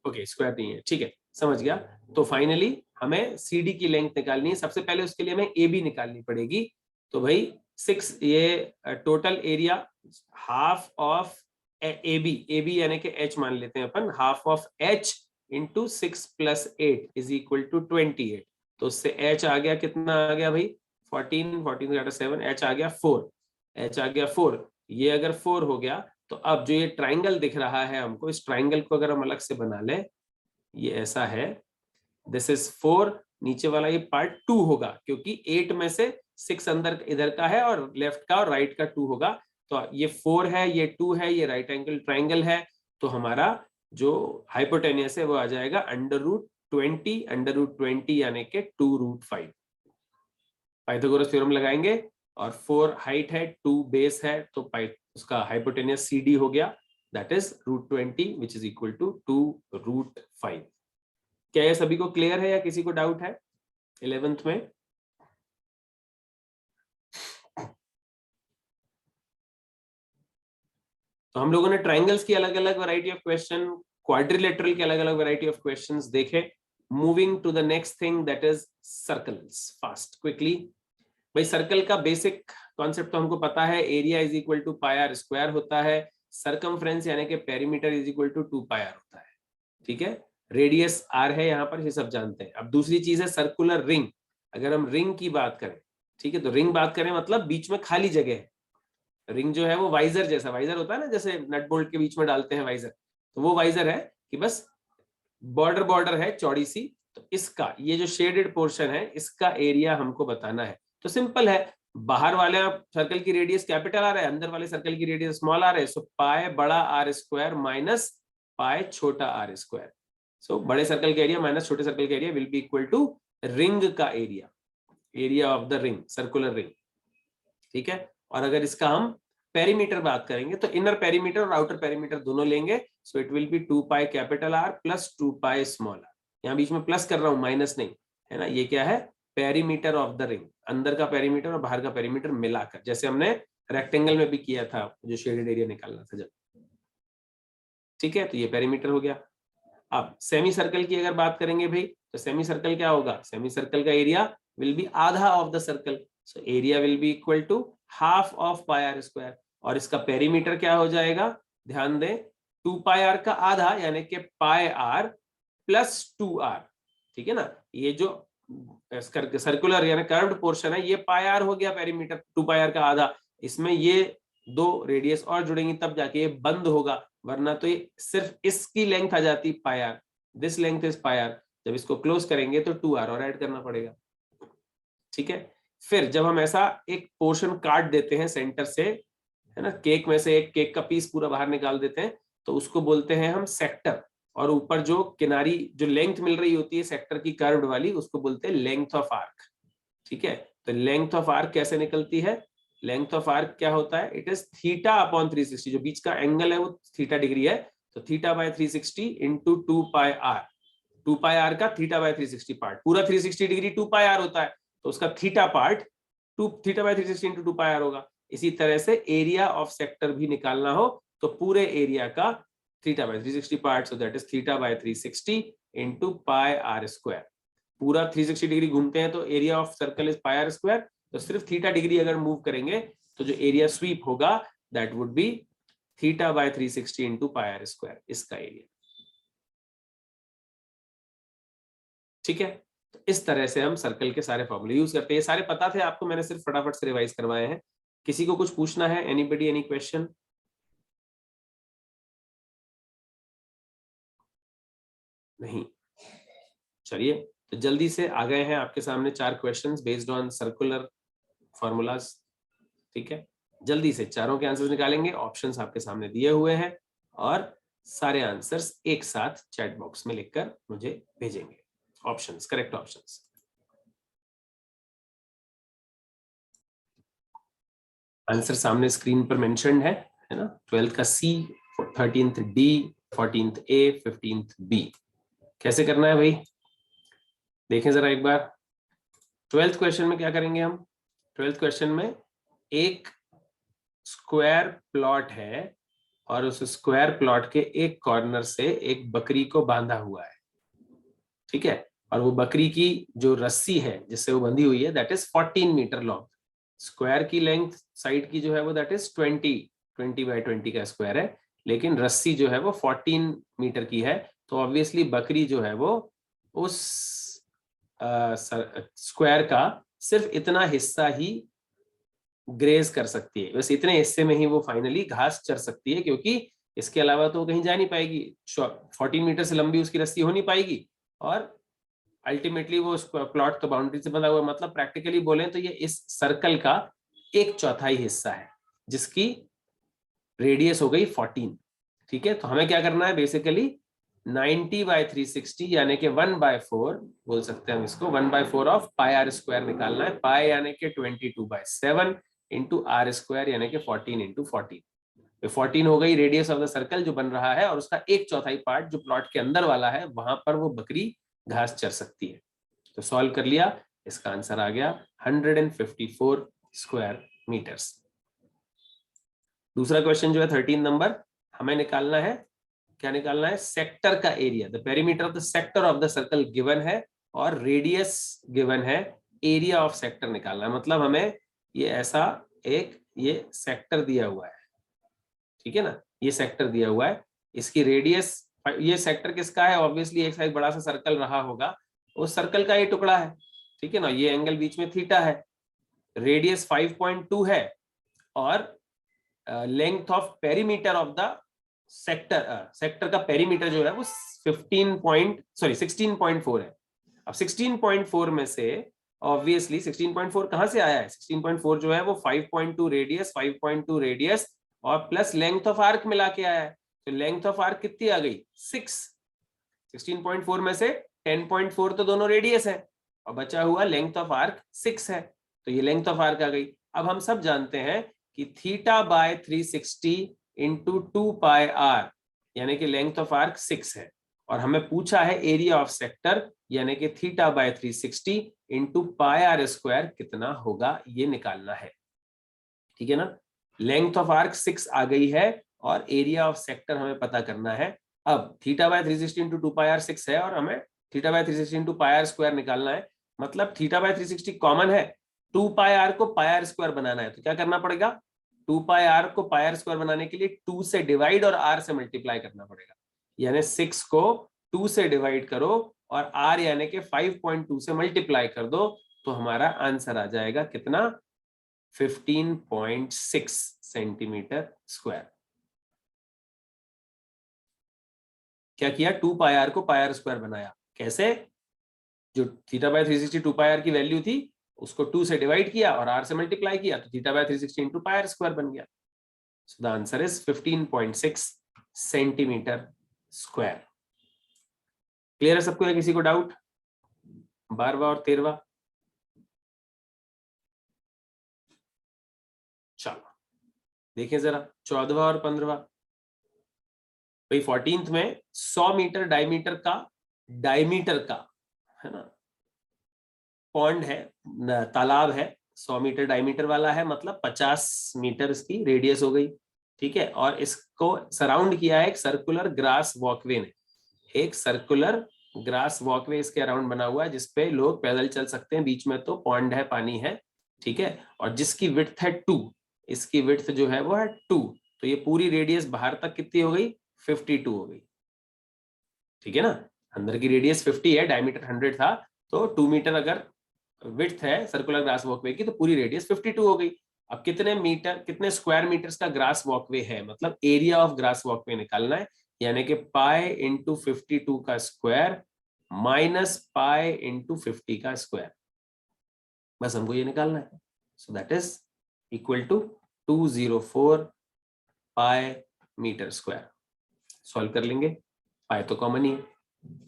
Speaker 1: ओके स्क्वायर नहीं है, ठीक है समझ गया। तो फाइनली हमें CD की लेंथ निकालनी है, सबसे पहले उसके लिए हमें AB निकालनी पड़ेगी। तो भाई 6, ये total area half of AB यानी कि H मान लेते हैं अपन, half of H into 6 + 8 is equal to 28, तो उससे H आ गया, कितना आ गया भाई 14 7, H आ गया 4, H आ गया 4, ये अगर 4 हो गया, तो अब जो ये ट्राइंगल दिख रहा है हमको, इस ट्राइंगल को अगर हम अलग से बना लें, ये ऐसा है, दिस इज 4, नीचे वाला ये पार्ट 2 होगा, क्योंकि 8 में से 6 अंदर इधर का है और लेफ्ट का और राइट का 2 होगा, तो ये 4 है, ये 2 है, ये राइट एंगल ट्राइंगल है, तो हमारा जो हाइपोटेनियस है वो आ जाएगा √20 यानी कि 2√5। पाइथागोरस थ्योरम लगाएंगे, और 4 हाइट है, 2 बेस है, तो उसका हाइपोटेनियस CD हो गया, that is √20 which is equal to 2√5। क्या ये सभी को क्लियर है या किसी को डाउट है 11th में? तो हम लोगों ने ट्राइंगल्स की अलग अलग वैरायटी ऑफ क्वेश्चन, क्वाड्रिलेटरल के अलग अलग वैरायटी ऑफ क्वेश्चंस देखे। Moving to the next thing that is circles, fast quickly. भाई सर्कल का बेसिक कॉन्सेप्ट तो हमको पता है, area is equal to πr² होता है, सरकमफ्रेंस यानी कि perimeter is equal to 2πr होता है। ठीक है, रेडियस r है यहाँ पर, ये सब जानते हैं। अब दूसरी चीज है सर्कुलर रिंग, अगर हम रिंग की बात करें, ठीक है, तो रिंग बात करें मतलब बीच में खाली जगह है। रिंग जो है वो वाइजर जैसा, वाइजर होता है ना, जैसे नट बोल्ट के बीच में डालते हैं वाइजर, तो वो वाइजर है कि बस बॉर्डर है चौड़ी सी, तो इसका ये जो शेडेड पोर्शन है इसका एरिया हमको बताना है। तो सिंपल है, बाहर वाले सर्कल की रेडियस कैपिटल आ रहा है, अंदर वाले सर्कल की रेडियस स्मॉल आ रहा है, सो पाई बड़ा R² माइनस पाई छोटा R²। सो बड़े सर्कल का एरिया माइनस छोटे सर्कल का area will be equal to ring का area, area of the ring, circular ring. ठीक है, और अगर इसका हम पेरीमीटर बात करेंगे तो इनर पेरीमीटर और आउटर पेरीमीटर दोनों लेंगे, so it will be 2π capital R plus 2π small r। यहाँ बीच में प्लस कर रहा हूं, माइनस नहीं है ना, ये क्या है पेरीमीटर ऑफ द रिंग, अंदर का पेरीमीटर और बाहर का पेरीमीटर मिलाकर, जैसे हमने रेक्टेंगल में भी किया था जो शेडेड एरिया निकालना था जब। ठीक है, तो ये पेरीमीटर हो गया। अब सेमी सर्कल की अगर बात करेंगे भाई, तो सेमी सर्कल क्या होगा, सेमी सर्कल का एरिया विल बी आधा of the circle, so area will be equal to half of πr², और इसका पेरीमीटर क्या हो जाएगा, ध्यान दें 2πr का आधा यानी कि πr प्लस 2r। ठीक है ना, ये जो सर्कुलर यानी कर्व्ड पोर्शन है ये πr हो गया पेरीमीटर, 2πr का आधा, इसमें ये दो रेडियस और जुड़ेंगी तब जाके ये बंद होगा, वरना तो ये सिर्फ इसकी लेंथ आ जाती πr, this length is πr, जब इसको क्लोज करेंगे तो 2r और ऐड करना पड़ेगा। ठीक है, फिर जब हम ऐसा एक पोर्शन काट देते हैं सेंटर से, है ना, केक में से एक केक का पीस पूरा बाहर निकाल देते हैं, तो उसको बोलते हैं हम सेक्टर, और ऊपर जो किनारी जो लेंथ मिल रही होती है सेक्टर की कर्व्ड वाली, उसको बोलते हैं लेंथ ऑफ आर्क। ठीक है, तो लेंथ ऑफ आर्क कैसे निकलती है, लेंथ ऑफ आर्क क्या होता है, इट इज θ/360, जो बीच का एंगल है वो θ डिग्री है, तो theta by 360 into 2πr, 2πr का थीटा बाय 360 पार्ट, पूरा 360 डिग्री 2πr होता है, तो उसका theta part theta by 360 into 2πr होगा। इसी तरह से एरिया ऑफ सेक्टर भी निकालना हो तो पूरे एरिया का theta by 360 part, so that is theta by 360 into πr square. पूरा 360 डिग्री घूमते हैं तो area of circle is πr square, तो सिर्फ थीटा डिग्री अगर मूव करेंगे तो जो एरिया स्वीप होगा that would B theta by 360 into πr square, इसका एरिया। ठीक है, तो इस तरह से हम सर्कल के सारे फॉर्मूले यूज करते हैं। ये सारे पता थे आपको, मैंने सिर्फ फटाफट से रिवाइज करवाए हैं। किसी को कुछ पूछना है? Anybody, any question? नहीं, चलिए तो जल्दी से आ गए हैं आपके सामने 4 questions based on circular formulas. ठीक है, जल्दी से चारों के आंसर्स निकालेंगे, ऑप्शंस आपके सामने दिए हुए हैं और सारे आंसर्स एक साथ चैट बॉक्स में लिखकर मुझे भेजेंगे। Options, correct options. आंसर सामने स्क्रीन पर मेंशन्ड है ना? 12th का सी, 13th डी, 14th ए, 15th बी। कैसे करना है भाई, देखें जरा एक बार। 12th क्वेश्चन में क्या करेंगे हम? 12th क्वेश्चन में एक स्क्वायर प्लॉट है और उस स्क्वायर प्लॉट के एक कॉर्नर से एक बकरी को बांधा हुआ है। ठीक है, और वो बकरी की जो रस्सी है जिससे वो बंधी हुई है that is 14 metre long. Square की लेंथ साइड की जो है वो दैट इज 20 बाय 20 का स्क्वायर है, लेकिन रस्सी जो है वो 14 मीटर की है। तो ऑब्वियसली बकरी जो है वो उस स्क्वायर का सिर्फ इतना हिस्सा ही ग्रेज कर सकती है, बस इतने हिस्से में ही वो फाइनली घास चर सकती है, क्योंकि इसके अलावा तो वो कहीं जा नहीं पाएगी। 14 मीटर से लंबी उसकी रस्सी हो नहीं पाएगी और अल्टीमेटली वो प्लॉट तो बाउंड्री से बंधा हुआ, मतलब प्रैक्टिकली बोले तो ये इस सर्कल का 1/4 हिस्सा है जिसकी रेडियस हो गई 14। ठीक है, तो हमें क्या करना है बेसिकली 90 बाय 360 यानी कि 1/4 बोल सकते हैं हम इसको, 1/4 ऑफ πr स्क्वायर निकालना है। पाई यानी कि 22/7 इंटू आर स्क्वायर यानी कि 14 इंटू 14। 14 हो गई रेडियस ऑफ द सर्कल जो बन रहा है, और उसका 1/4 पार्ट जो प्लॉट के अंदर वाला है वहां पर वो बकरी घास चर सकती है। तो सॉल्व कर लिया, इसका आंसर आ गया 154 स्क्वायर मीटर्स। दूसरा क्वेश्चन जो है 13 नंबर, हमें निकालना है, क्या निकालना है? सेक्टर का area, the perimeter of the sector of the circle given है और रेडियस गिवन है, एरिया ऑफ सेक्टर निकालना है। मतलब हमें ये ऐसा एक ये सेक्टर दिया हुआ है, ठीक है ना, ये सेक्टर दिया हुआ है, इसकी रेडियस, ये सेक्टर किसका है? ऑब्वियसली एक साइड बड़ा सा सर्कल रहा होगा, उस सर्कल का ये टुकड़ा है, ठीक है ना, ये एंगल बीच में थीटा है, रेडियस 5.2 है और length of perimeter of the sector, sector का पेरीमीटर जो है वो 16.4 है। अब 16.4 में से ऑब्वियसली 16.4 कहां से आया है? 16.4 जो है वो 5.2 रेडियस, 5.2 रेडियस और प्लस लेंथ ऑफ आर्क मिला के आया है। तो लेंथ ऑफ आर्क कितनी आ गई? 6। 16.4 में से 10.4 तो दोनों रेडियस है और बचा हुआ लेंथ ऑफ आर्क 6 है, तो ये लेंथ ऑफ आर्क आ गई। अब हम सब जानते हैं कि थीटा बाय 360 इंटू 2πr यानी कि लेंथ ऑफ आर्क 6 है, और हमें पूछा है एरिया ऑफ सेक्टर यानी कि theta by 360 into πr square कितना होगा, ये निकालना है। ठीक है ना, लेंथ ऑफ आर्क 6 आ गई है और एरिया ऑफ सेक्टर हमें पता करना है। अब थीटा बाय 360 इंटू 2πr 6 है और हमें theta by 360 into πr square निकालना है। मतलब थीटा बाय 360 कॉमन है, 2πr को πr स्क्वायर बनाना है, तो क्या करना पड़ेगा? 2πr को πr स्क्वायर बनाने के लिए 2 से डिवाइड और r से मल्टीप्लाई करना पड़ेगा, यानी 6 को 2 से डिवाइड करो और r यानी कि 5.2 से मल्टीप्लाई कर दो, तो हमारा आंसर आ जाएगा कितना? 15.6 सेंटीमीटर स्क्वायर। क्या किया? 2πr को πr स्क्वायर बनाया। कैसे? जो थीटा बाय 360 2πr की वैल्यू थी उसको 2 से डिवाइड किया और r से मल्टीप्लाई किया, तो theta by 360 into πr square बन गया। So the answer is 15.6 centimetre square. Clear है सबको या किसी को डाउट? 12वां और 13वां? चलो देखें जरा 14वां और 15वां। भाई 14th में 100 मीटर डायमीटर का है ना पॉन्ड है, तालाब है, 100 मीटर डायमीटर वाला है, मतलब 50 मीटर इसकी रेडियस हो गई, ठीक है। और इसको सराउंड किया है एक सर्कुलर ग्रास वॉकवे ने, एक सर्कुलर ग्रास वॉकवे इसके अराउंड बना हुआ है जिसपे लोग पैदल चल सकते हैं, बीच में तो पॉन्ड है, पानी है, ठीक है। और जिसकी विड्थ है 2, इसकी विड्थ जो है वो है 2, तो ये पूरी रेडियस बाहर तक कितनी हो गई, 52 हो गई, ठीक है ना। अंदर की रेडियस 50 है, डायमीटर 100 था, तो 2 मीटर अगर विड्थ है सर्कुलर ग्रास वॉकवे की तो पूरी रेडियस 52 हो गई। अब कितने स्क्वायर मीटर्स का ग्रास वॉकवे है, मतलब एरिया ऑफ ग्रास वॉकवे निकालना है, यानी कि पाई इंटू 52 का स्क्वायर माइनस पाई इंटू 50 का स्क्वायर, बस हमको ये निकालना है। So that is equal to 204 pi metre square. Solve कर लेंगे, पाई तो कॉमन ही है,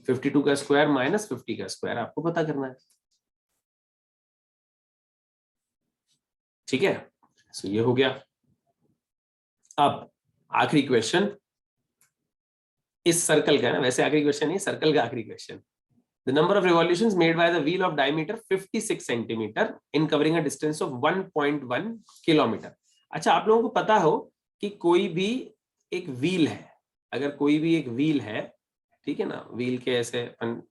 Speaker 1: 52 का स्क्वायर माइनस 50 का स्क्वायर आपको पता करना है, ठीक है। सो ये हो गया। अब आखिरी क्वेश्चन इस सर्कल का है ना, वैसे आखिरी क्वेश्चन नहीं, सर्कल का आखिरी question. The number of revolutions made by the wheel of diameter 56 centimeter in covering a distance of 1.1 kilometer। अच्छा, आप लोगों को पता हो कि कोई भी एक व्हील है, अगर कोई भी एक व्हील है, ठीक है ना, व्हील के ऐसे अपन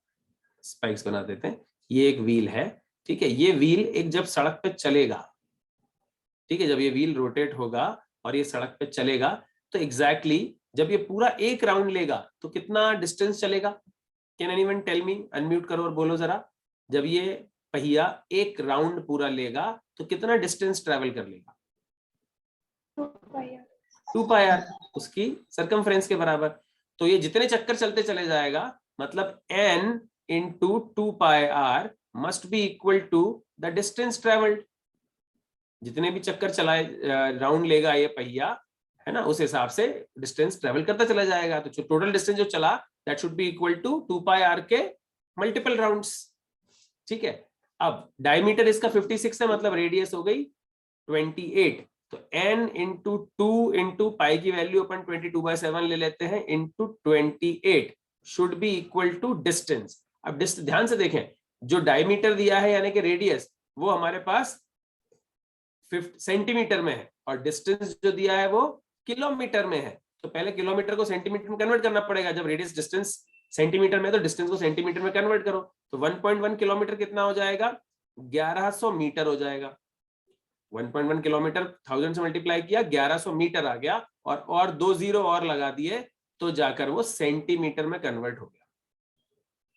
Speaker 1: स्पाइक्स बना देते हैं, ये एक व्हील है, ठीक है। ये व्हील एक जब सड़क पे चलेगा, ठीक है, जब ये व्हील रोटेट होगा और ये सड़क पे चलेगा, तो एग्जैक्टली जब ये पूरा एक राउंड लेगा तो कितना डिस्टेंस चलेगा? Can anyone tell me? Unmute करो और बोलो जरा। जब ये पहिया एक राउंड पूरा लेगा तो कितना डिस्टेंस ट्रेवल कर लेगा? 2 पाई आर, उसकी सरकमफ्रेंस के बराबर। तो ये जितने चक्कर चलते चले जाएगा, मतलब n into 2 pi r must be equal to the distance travelled. जितने भी चक्कर चलाए राउंड लेगा ये पहिया, है ना, उस हिसाब से डिस्टेंस ट्रेवल करता चला जाएगा। तो टोटल डिस्टेंस जो चला that should be equal to 2 pi r के मल्टीपल राउंड्स, ठीक है। अब डायमीटर इसका 56 है, मतलब रेडियस हो गई 28, तो n इंटू 2 इंटू पाई की वैल्यू अपन 22/7 ले लेते हैं, into 28 should be equal to distance. अब ध्यान से देखें, जो डायमीटर दिया है यानी कि रेडियस, वो हमारे पास सेंटीमीटर में है, और डिस्टेंस जो दिया है वो किलोमीटर में है। तो पहले किलोमीटर को सेंटीमीटर में कन्वर्ट करना पड़ेगा, जब रेडियस डिस्टेंस सेंटीमीटर में तो डिस्टेंस को सेंटीमीटर में कन्वर्ट करो, तो 1.1 किलोमीटर कितना हो जाएगा? 1100 मीटर हो जाएगा। 1.1 किलोमीटर 1000 से मल्टीप्लाई किया, 1100 मीटर आ गया, और 2 जीरो और लगा दिए तो जाकर वो सेंटीमीटर में कन्वर्ट हो गया,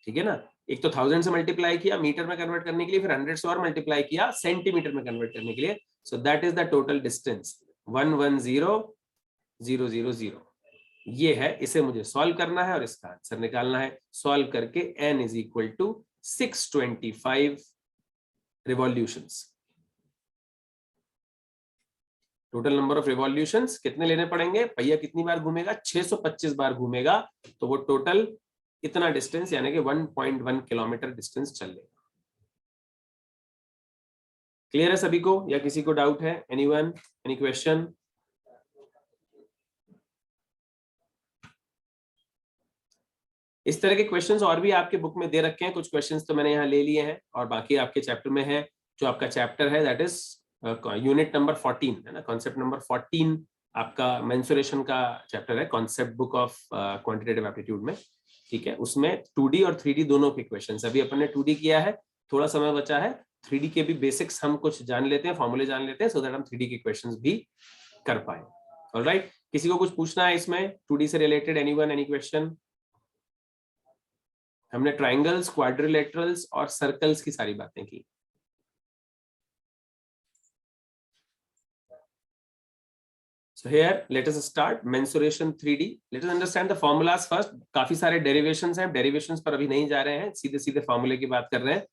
Speaker 1: ठीक है ना। एक तो 1000 से मल्टीप्लाई किया मीटर में कन्वर्ट करने के लिए, फिर 100 से और मल्टीप्लाई किया सेंटीमीटर में कन्वर्ट करने के लिए। सो that is the total distance 110,000। ये है, इसे मुझे सॉल्व करना है और इसका आंसर निकालना है। सॉल्व करके n is equal to 625 revolutions. Total number of revolutions कितने लेने पड़ेंगे? पहिया कितनी बार घूमेगा? 625 बार घूमेगा, तो वो टोटल इतना डिस्टेंस यानी कि 1.1 किलोमीटर डिस्टेंस चल लेगा। क्लियर है सभी को, या किसी को डाउट है? Anyone, any question? इस तरह के क्वेश्चंस और भी आपके बुक में दे रखे हैं, कुछ क्वेश्चंस तो मैंने यहाँ ले लिए हैं, और बाकी आपके चैप्टर में है। जो आपका चैप्टर है दैट इज यूनिट नंबर 14 है ना, कॉन्सेप्ट नंबर 14 आपका मेंसुरेशन का चैप्टर है, concept book of quantitative aptitude में, ठीक है। उसमें 2D और 3D दोनों के क्वेश्चंस, अभी अपन ने 2D किया है, थोड़ा समय बचा है, 3D के भी बेसिक्स हम कुछ जान लेते हैं, फॉर्मूले जान लेते हैं, सो दैट हम 3D के क्वेश्चंस भी कर पाए। ऑलराइट, किसी को कुछ पूछना है इसमें 2D से रिलेटेड? Anyone, any question? हमने ट्राइंगल्स, क्वाड्रिलेटरल्स और सर्कल्स की सारी बातें की। So here let us start mensuration 3D. Let us understand the formulas first. काफी सारे डेरिवेशंस हैं, डेरिवेशंस पर अभी नहीं जा रहे हैं, सीधे सीधे फॉर्मूले की बात कर रहे हैं।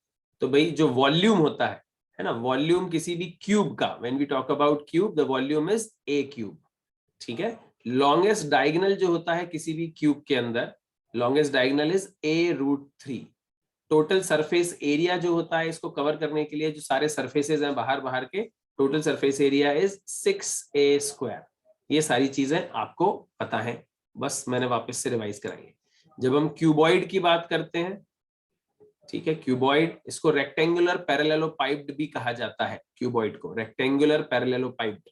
Speaker 1: तो भाई जो वॉल्यूम होता है ना, वॉल्यूम किसी भी क्यूब का, when we talk about cube the volume is a cube, ठीक है। लॉन्गेस्ट डायगोनल जो होता है किसी भी क्यूब के अंदर, longest diagonal is a√3। Total surface area जो होता है इसको कवर करने के लिए, जो सारे सरफेसेस हैं बाहर बाहर के, total surface area is 6a²। ये सारी चीजें आपको पता है, बस मैंने वापस से रिवाइज कराई है। जब हम क्यूबॉइड की बात करते हैं, ठीक है, क्यूबॉइड, इसको रेक्टेंगुलर पैरेललोपाइप्ड भी कहा जाता है, क्यूबॉइड को रेक्टेंगुलर पैरेललोपाइप्ड,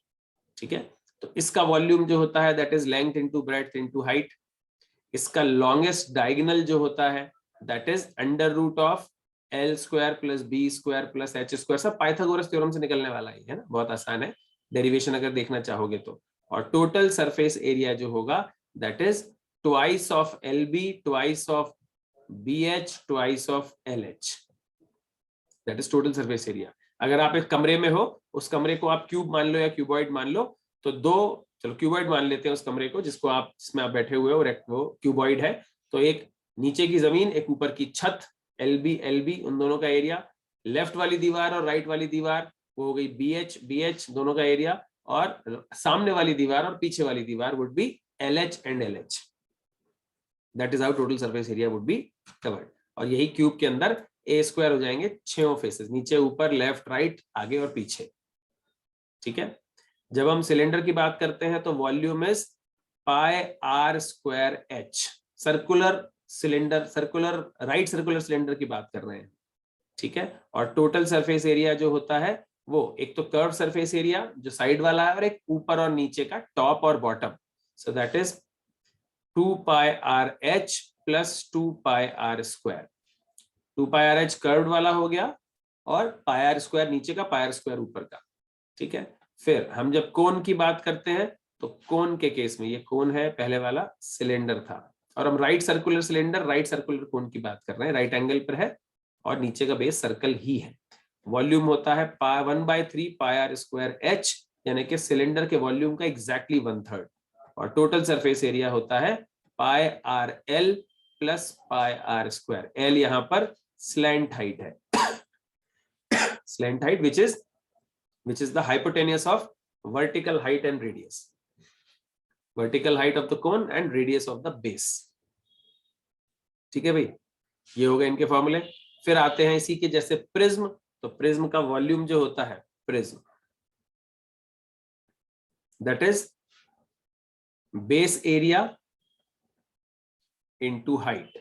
Speaker 1: ठीक है। तो इसका वॉल्यूम जो होता है that is length into breadth into height. इसका लॉन्गेस्ट डायगोनल जो होता है that is under root of L square plus B square plus H square. सब पाइथागोरस थ्योरम से निकलने वाला ही है ना, बहुत आसान है, डेरिवेशन अगर देखना चाहोगे तो। और टोटल सरफेस एरिया जो होगा that is twice of L B twice of B H twice of L H, that is total surface area. अगर आप एक कमरे में हो, उस कमरे को आप क्यूब मान लो या क्यूबॉइड मान लो, तो दो, चलो क्यूबॉइड मान लेते हैं उस कमरे को जिसको आप, जिसमें आप बैठे हुए हो, वो क्यूबॉइड है। तो एक नीचे की जमीन, एक ऊपर की छत, एल बी उन दोनों का एरिया, लेफ्ट वाली दीवार और राइट वाली दीवार वो हो गई बी एच दोनों का एरिया, और सामने वाली दीवार और पीछे वाली दीवार would be L H and L H. That is how total surface area would be covered. और यही क्यूब के अंदर ए स्क्वायर हो जाएंगे 6 फेसेस, नीचे ऊपर लेफ्ट राइट आगे और पीछे, ठीक है। जब हम सिलेंडर की बात करते हैं तो volume is pi are square H. Circular cylinder, circular right circular cylinder की बात कर रहे हैं, ठीक है। और टोटल सरफेस एरिया जो होता है वो एक तो कर्व सरफेस एरिया जो साइड वाला है, और एक ऊपर और नीचे का टॉप और bottom. So that is 2 pi r H plus 2 pi are square. 2 pi r H curve वाला हो गया, और पाई आर स्क्वायर नीचे का, पाई आर स्क्वायर ऊपर का, ठीक है। फिर हम जब कोन की बात करते हैं तो कोन के केस में, ये कोन है, पहले वाला सिलेंडर था, और हम right circular cylinder right circular cone की बात कर रहे हैं, राइट एंगल पर है और नीचे का बेस सर्कल ही है। वॉल्यूम होता है 1/3 पाई आर स्क्वायर एच, यानी कि सिलेंडर के वॉल्यूम का एग्जैक्टली 1/3। और टोटल सरफेस एरिया होता है pi R L plus pi are square. L यहां पर स्लैंट हाइट है, slant height which is the hypotenuse of vertical height and radius, vertical height of the cone and radius of the base, ठीक है भाई। ये हो गए इनके फॉर्मूले। फिर आते हैं इसी के जैसे प्रिज्म, तो प्रिज्म का वॉल्यूम जो होता है, prism that is base area into height,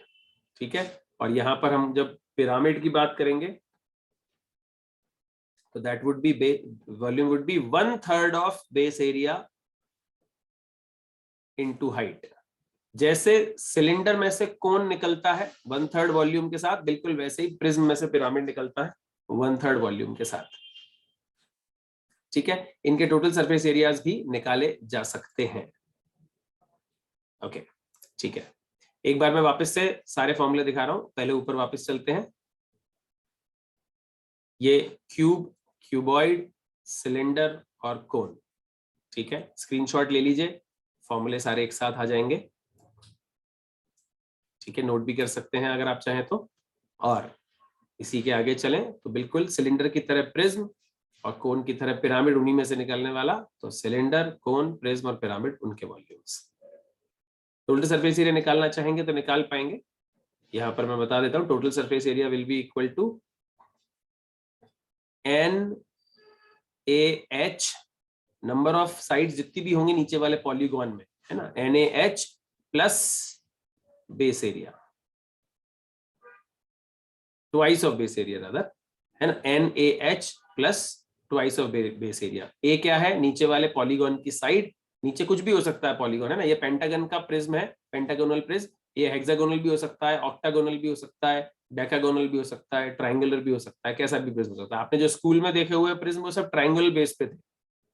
Speaker 1: ठीक है। और यहां पर हम जब पिरामिड की बात करेंगे तो that would be volume would be 1/3 of base area into height। जैसे सिलेंडर में से कोन निकलता है 1/3 वॉल्यूम के साथ, बिल्कुल वैसे ही प्रिज्म में से पिरामिड निकलता है 1/3 वॉल्यूम के साथ, ठीक है। इनके टोटल सरफेस एरियाज भी निकाले जा सकते हैं, ओके, ठीक है। एक बार मैं वापस से सारे फॉर्मूले दिखा रहा हूं, पहले ऊपर वापस चलते हैं। ये क्यूब, क्यूबॉइड, सिलेंडर और कोन, ठीक है। स्क्रीनशॉट ले लीजिए, फॉर्मूले सारे एक साथ आ जाएंगे, ठीक है। नोट भी कर सकते हैं अगर आप चाहें तो। और इसी के आगे चलें तो बिल्कुल सिलेंडर की तरह प्रिज्म और कोन की तरह पिरामिड, उन्हीं में से निकलने वाला। तो सिलेंडर, कोन, प्रिज्म और पिरामिड, उनके वॉल्यूम्स। टोटल सरफेस एरिया निकालना चाहेंगे तो निकाल पाएंगे। यहां पर मैं बता देता हूं, total surface area will be equal to N A H, number of sides जितनी भी होंगी नीचे वाले पॉलीगॉन में, है ना, N A H plus base area, twice of base area rather, है ना, N A H plus twice of base area. A क्या है, नीचे वाले पॉलीगॉन की साइड, नीचे कुछ भी हो सकता है पॉलीगॉन, है ना। ये पेंटागन का प्रिज्म है, पेंटागोनल प्रिज्म। ये हेक्सागोनल भी हो सकता है, ऑक्टागोनल भी हो सकता है, डेकागोनल भी हो सकता है, ट्रायंगुलर भी हो सकता है, कैसा भी प्रिज्म हो सकता है। आपने जो स्कूल में देखे हुए प्रिज्म वो सब ट्रायंगुलर बेस पे थे,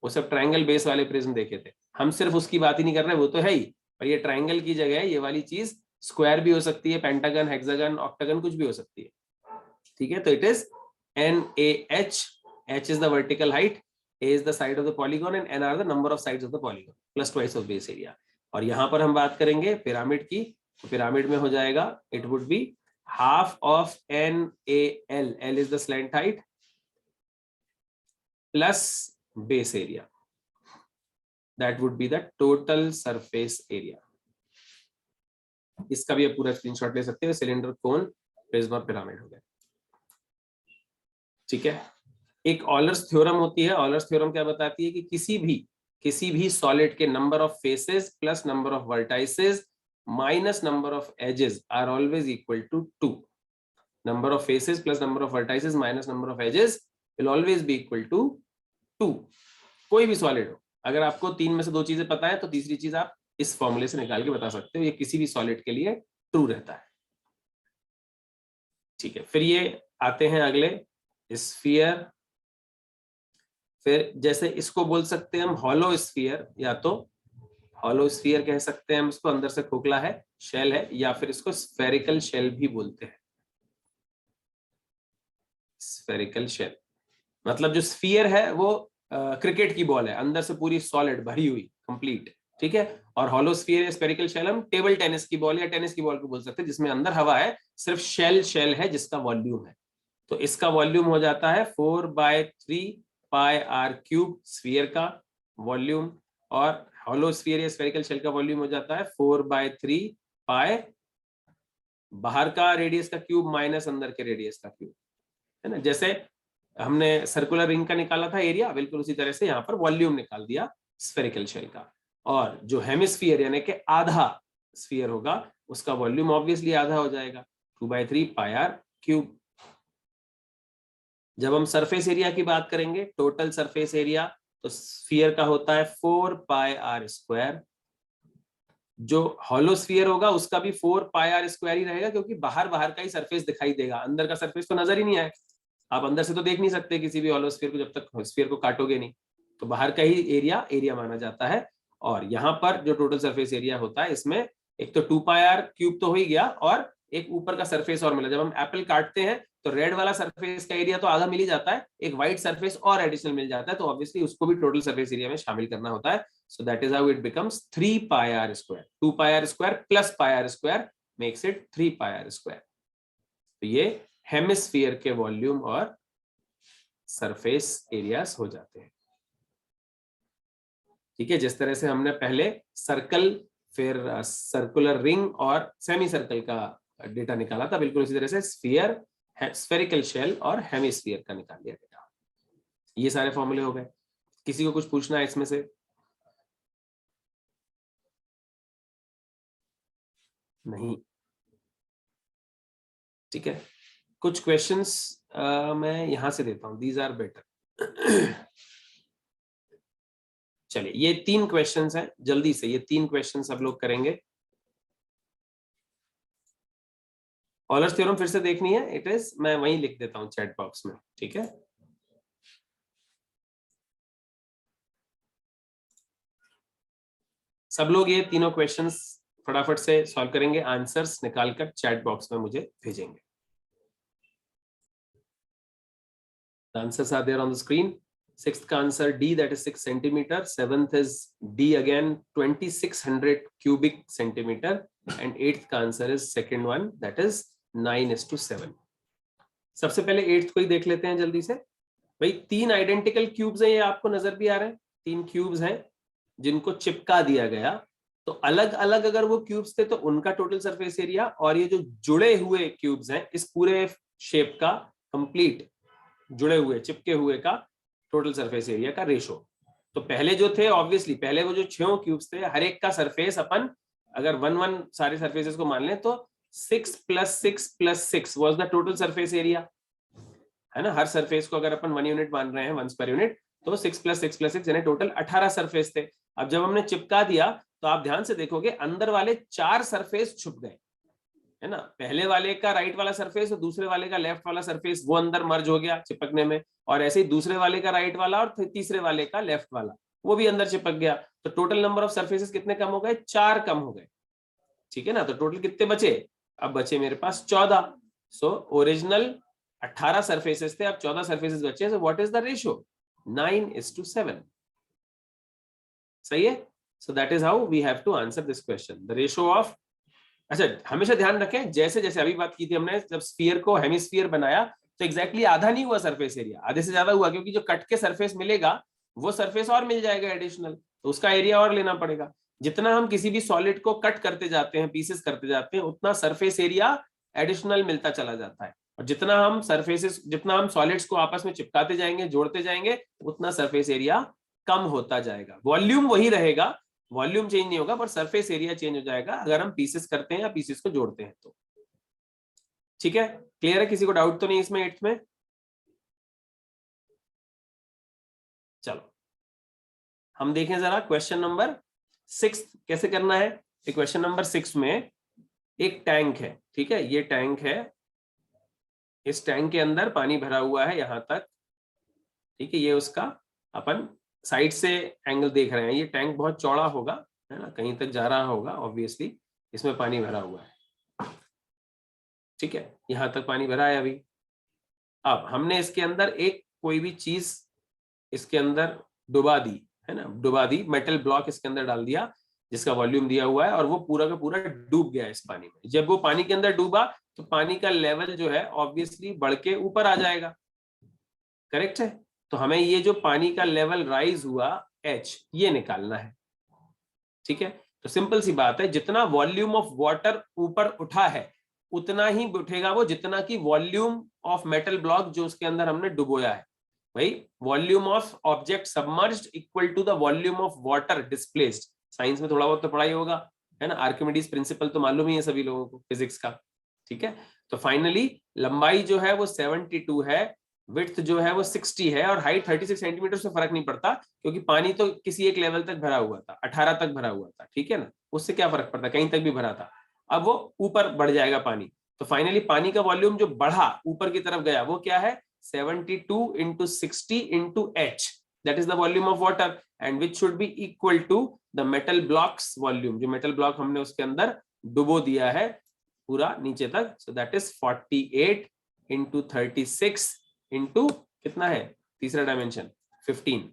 Speaker 1: वो सब ट्रायंगल बेस वाले प्रिज्म देखे थे। हम सिर्फ उसकी बात ही नहीं कर रहे, वो तो है ही, पर ये ट्रायंगल की जगह ये वाली चीज स्क्वायर भी हो सकती है, पेंटागन, हेक्सागन, ऑक्टागन, कुछ भी हो सकती है, ठीक है। तो it is N A H, H is the vertical height, A is the side of the polygon and N are the number of sides of the polygon plus twice of base area. और यहां पर हम बात करेंगे पिरामिड की, तो पिरामिड में हो जाएगा, it would be half of N A L, L is the slant height, plus base area, that would be the total surface area. इसका भी आप पूरा स्क्रीनशॉट ले सकते हैं। सिलेंडर, कोन, प्रिज्म और पिरामिड हो गया, ठीक है। एक ऑलर्स थ्योरम होती है। ऑलर्स थ्योरम क्या बताती है कि किसी भी किसी भी सॉलिड के number of faces plus number of vertices minus number of edges are always equal to 2। Number of faces plus number of vertices minus number of edges will always be equal to 2। कोई भी सॉलिड हो, अगर आपको तीन में से दो चीजें पता है तो तीसरी चीज आप इस फॉर्मूले से निकाल के बता सकते हो, ये किसी भी सॉलिड के लिए ट्रू रहता है। ठीक है, फिर ये आते हैं अगले स्फीयर। फिर जैसे इसको बोल सकते हैं हम हॉलो स्फीयर, या तो हॉलो स्फीयर कह सकते हैं हम इसको, अंदर से खोखला है, शेल है, या फिर इसको स्फेरिकल शेल भी बोलते हैं। स्फेरिकल शेल मतलब जो स्फीयर है वो क्रिकेट की बॉल है, अंदर से पूरी सॉलिड भरी हुई कंप्लीट, ठीक है। और हॉलो स्फीयर या स्फेरिकल शेल हम टेबल टेनिस की बॉल या टेनिस की बॉल को बोल सकते हैं, जिसमें अंदर हवा है, सिर्फ शेल है जिसका वॉल्यूम है। तो इसका वॉल्यूम हो जाता है 4/3 पाई आर क्यूब स्फीयर का वॉल्यूम, और हॉलो स्फीयर या स्फेरिकल शेल का वॉल्यूम हो जाता है 4/3 पाई बाहर का रेडियस का क्यूब माइनस अंदर के रेडियस का क्यूब, है ना। जैसे हमने सर्कुलर रिंग का निकाला था एरिया, बिल्कुल उसी तरह से यहाँ पर वॉल्यूम निकाल दिया स्फेरिकल शेल का। और जो हेमिस्फीयर यानी कि आधा स्फीयर होगा उसका वॉल्यूम ऑब्वियसली आधा हो जाएगा, 2/3 पाई आर क्यूब। जब हम सरफेस एरिया की बात करेंगे, टोटल सरफेस एरिया, तो स्फीयर का होता है 4 पाई आर स्क्वायर। जो हॉलो स्फीयर होगा उसका भी 4 पाई आर स्क्वायर ही रहेगा, क्योंकि बाहर बाहर का ही सरफेस दिखाई देगा, अंदर का सरफेस तो नजर ही नहीं आएगा। आप अंदर से तो देख नहीं सकते किसी भी हॉलो स्फीयर को जब तक स्फीयर को काटोगे नहीं, तो बाहर का ही एरिया माना जाता है। और यहाँ पर जो टोटल सरफेस एरिया होता है, इसमें एक तो 2 पाई आर क्यूब तो हो ही गया, और एक ऊपर का सरफेस और मिला। जब हम एप्पल काटते हैं तो रेड वाला सरफेस का एरिया तो आधा मिल ही जाता है, एक व्हाइट सरफेस और एडिशनल मिल जाता है, तो ऑब्वियसली उसको भी टोटल सरफेस एरिया में शामिल करना होता है। So that is how it becomes 3 pi are square. 2 pi are square plus pi are square makes it 3 pi are square. तो ये हेमिस्फीयर के वॉल्यूम और सरफेस एरियाज हो जाते हैं। ठीक है, जिस तरह से हमने पहले सर्कल, फिर सर्कुलर रिंग और सेमी सर्कल का डेटा निकाला था, बिल्कुल उसी तरह से स्फीयर, स्फेरिकल शेल और हेमिस्फीयर का निकाल लिया डेटा। ये सारे फॉर्मूले हो गए। किसी को कुछ पूछना है इसमें से? नहीं, ठीक है। कुछ क्वेश्चंस मैं यहां से देता हूं, दीज आर बेटर। चलिए, ये 3 क्वेश्चंस हैं, जल्दी से ये 3 क्वेश्चन सब लोग करेंगे। ऑलर्स थ्योरम फिर से देखनी है, इट इज, मैं वहीं लिख देता हूं चैट बॉक्स में, ठीक है। सब लोग ये तीनों क्वेश्चंस फटाफट से सॉल्व करेंगे, आंसर्स निकालकर चैट बॉक्स में मुझे भेजेंगे। The answers are there on the screen. 6th का answer D, that is 6 centimeter. 7th is D again, 2600 cubic centimeter. And 8th का answer is second one, that is 9:7. सबसे पहले 8th को ही देख लेते हैं जल्दी से। भाई 3 आइडेंटिकल क्यूब्स हैं, ये आपको नजर भी आ रहे हैं, 3 क्यूब्स हैं जिनको चिपका दिया गया। तो अलग अलग अगर वो क्यूब्स थे तो उनका टोटल सरफेस एरिया, और ये जो जुड़े हुए क्यूब्स हैं इस पूरे शेप का कंप्लीट जुड़े हुए चिपके हुए का टोटल सरफेस एरिया का रेशो। तो पहले जो थे, ऑब्वियसली पहले वो जो 6 क्यूब्स थे, हर एक का सरफेस अपन अगर 1 सारे सरफेसेस को मान लें तो 6 + 6 + 6 was the total surface area, है ना। हर सरफेस को अगर अपन 1 यूनिट मान रहे हैं, 1 पर यूनिट, तो 6 + 6 + 6 यानी टोटल 18 सरफेस थे। अब जब हमने चिपका दिया तो आप ध्यान से देखोगे अंदर वाले 4 सरफेस छुप गए, है ना। पहले वाले का राइट वाला सरफेस और दूसरे वाले का लेफ्ट वाला सरफेस वो अंदर मर्ज हो गया चिपकने में, और ऐसे ही दूसरे वाले का राइट वाला और तीसरे वाले का लेफ्ट वाला वो भी अंदर चिपक गया। तो टोटल नंबर ऑफ सरफेसेस कितने कम हो गए? 4 कम हो गए, ठीक है ना। तो टोटल कितने बचे? अब बचे मेरे पास 14। सो ओरिजिनल 18 सरफेसेस थे, अब 14 सरफेसेस बचे। So what is the ratio? 9:7। सही है। So that is how we have to answer this question, the ratio of. अच्छा, हमेशा ध्यान रखें, जैसे जैसे अभी बात की थी हमने, जब स्फीयर को हेमिस्फीयर बनाया तो एग्जैक्टली आधा नहीं हुआ सरफेस एरिया, आधे से ज्यादा हुआ, क्योंकि जो कट के सरफेस मिलेगा वो सरफेस और मिल जाएगा एडिशनल, तो उसका एरिया और लेना पड़ेगा। जितना हम किसी भी सॉलिड को कट करते जाते हैं, पीसेस करते जाते हैं, उतना सरफेस एरिया एडिशनल मिलता चला जाता है। और जितना हम सॉलिड्स को आपस में चिपकाते जाएंगे, जोड़ते जाएंगे, उतना सरफेस एरिया कम होता जाएगा। वॉल्यूम वही रहेगा, वॉल्यूम चेंज नहीं होगा, पर सरफेस एरिया चेंज हो जाएगा अगर हम पीसेस करते हैं या पीसेस को जोड़ते हैं तो। ठीक है, क्लियर है? किसी को डाउट तो नहीं इसमें 8th में? चलो हम देखें जरा क्वेश्चन नंबर 6 कैसे करना है। क्वेश्चन नंबर 6 में एक टैंक है, ठीक है, ये टैंक है, इस टैंक के अंदर पानी भरा हुआ है यहां तक, ठीक है, ये उसका अपन साइड से एंगल देख रहे हैं, ये टैंक बहुत चौड़ा होगा, है ना, कहीं तक जा रहा होगा ऑब्वियसली, इसमें पानी भरा हुआ है, ठीक है, यहां तक पानी भरा है अभी। अब हमने इसके अंदर एक कोई भी चीज इसके अंदर डुबा दी, है ना, डुबा दी, मेटल ब्लॉक इसके अंदर डाल दिया जिसका वॉल्यूम दिया हुआ है, और वो पूरा का पूरा डूब गया इस पानी में। जब वो पानी के अंदर डूबा तो पानी का लेवल जो है ऑब्वियसली बढ़ के ऊपर आ जाएगा, करेक्ट है? तो हमें ये जो पानी का लेवल राइज हुआ h, ये निकालना है, ठीक है। तो सिंपल सी बात है, जितना वॉल्यूम ऑफ वाटर ऊपर उठा है उतना ही उठेगा वो जितना की वॉल्यूम ऑफ मेटल ब्लॉक जो उसके अंदर हमने डुबोया है। भाई volume of object submerged equal to the volume of water displaced. Science में थोड़ा बहुत तो पढ़ाई होगा, है ना, आर्किमिडीज प्रिंसिपल तो मालूम ही है सभी लोगों को फिजिक्स का, ठीक है। तो फाइनली लंबाई जो है वो 72 है, विड्थ जो है वो 60 है, और हाइट 36 सेंटीमीटर से फर्क नहीं पड़ता क्योंकि पानी तो किसी एक लेवल तक भरा हुआ था, 18 तक भरा हुआ था, ठीक है ना, उससे क्या फर्क पड़ता, कहीं तक भी भरा था। अब वो ऊपर बढ़ जाएगा पानी, तो फाइनली पानी का वॉल्यूम जो बढ़ा ऊपर की तरफ गया वो क्या है, 72 into 60 into h, that is the volume of water and which should be equal to the metal blocks volume, जो metal block हमने उसके अंदर डुबो दिया है पूरा नीचे तक, so that is 48 into 36 into कितना है तीसरा डायमेंशन 15।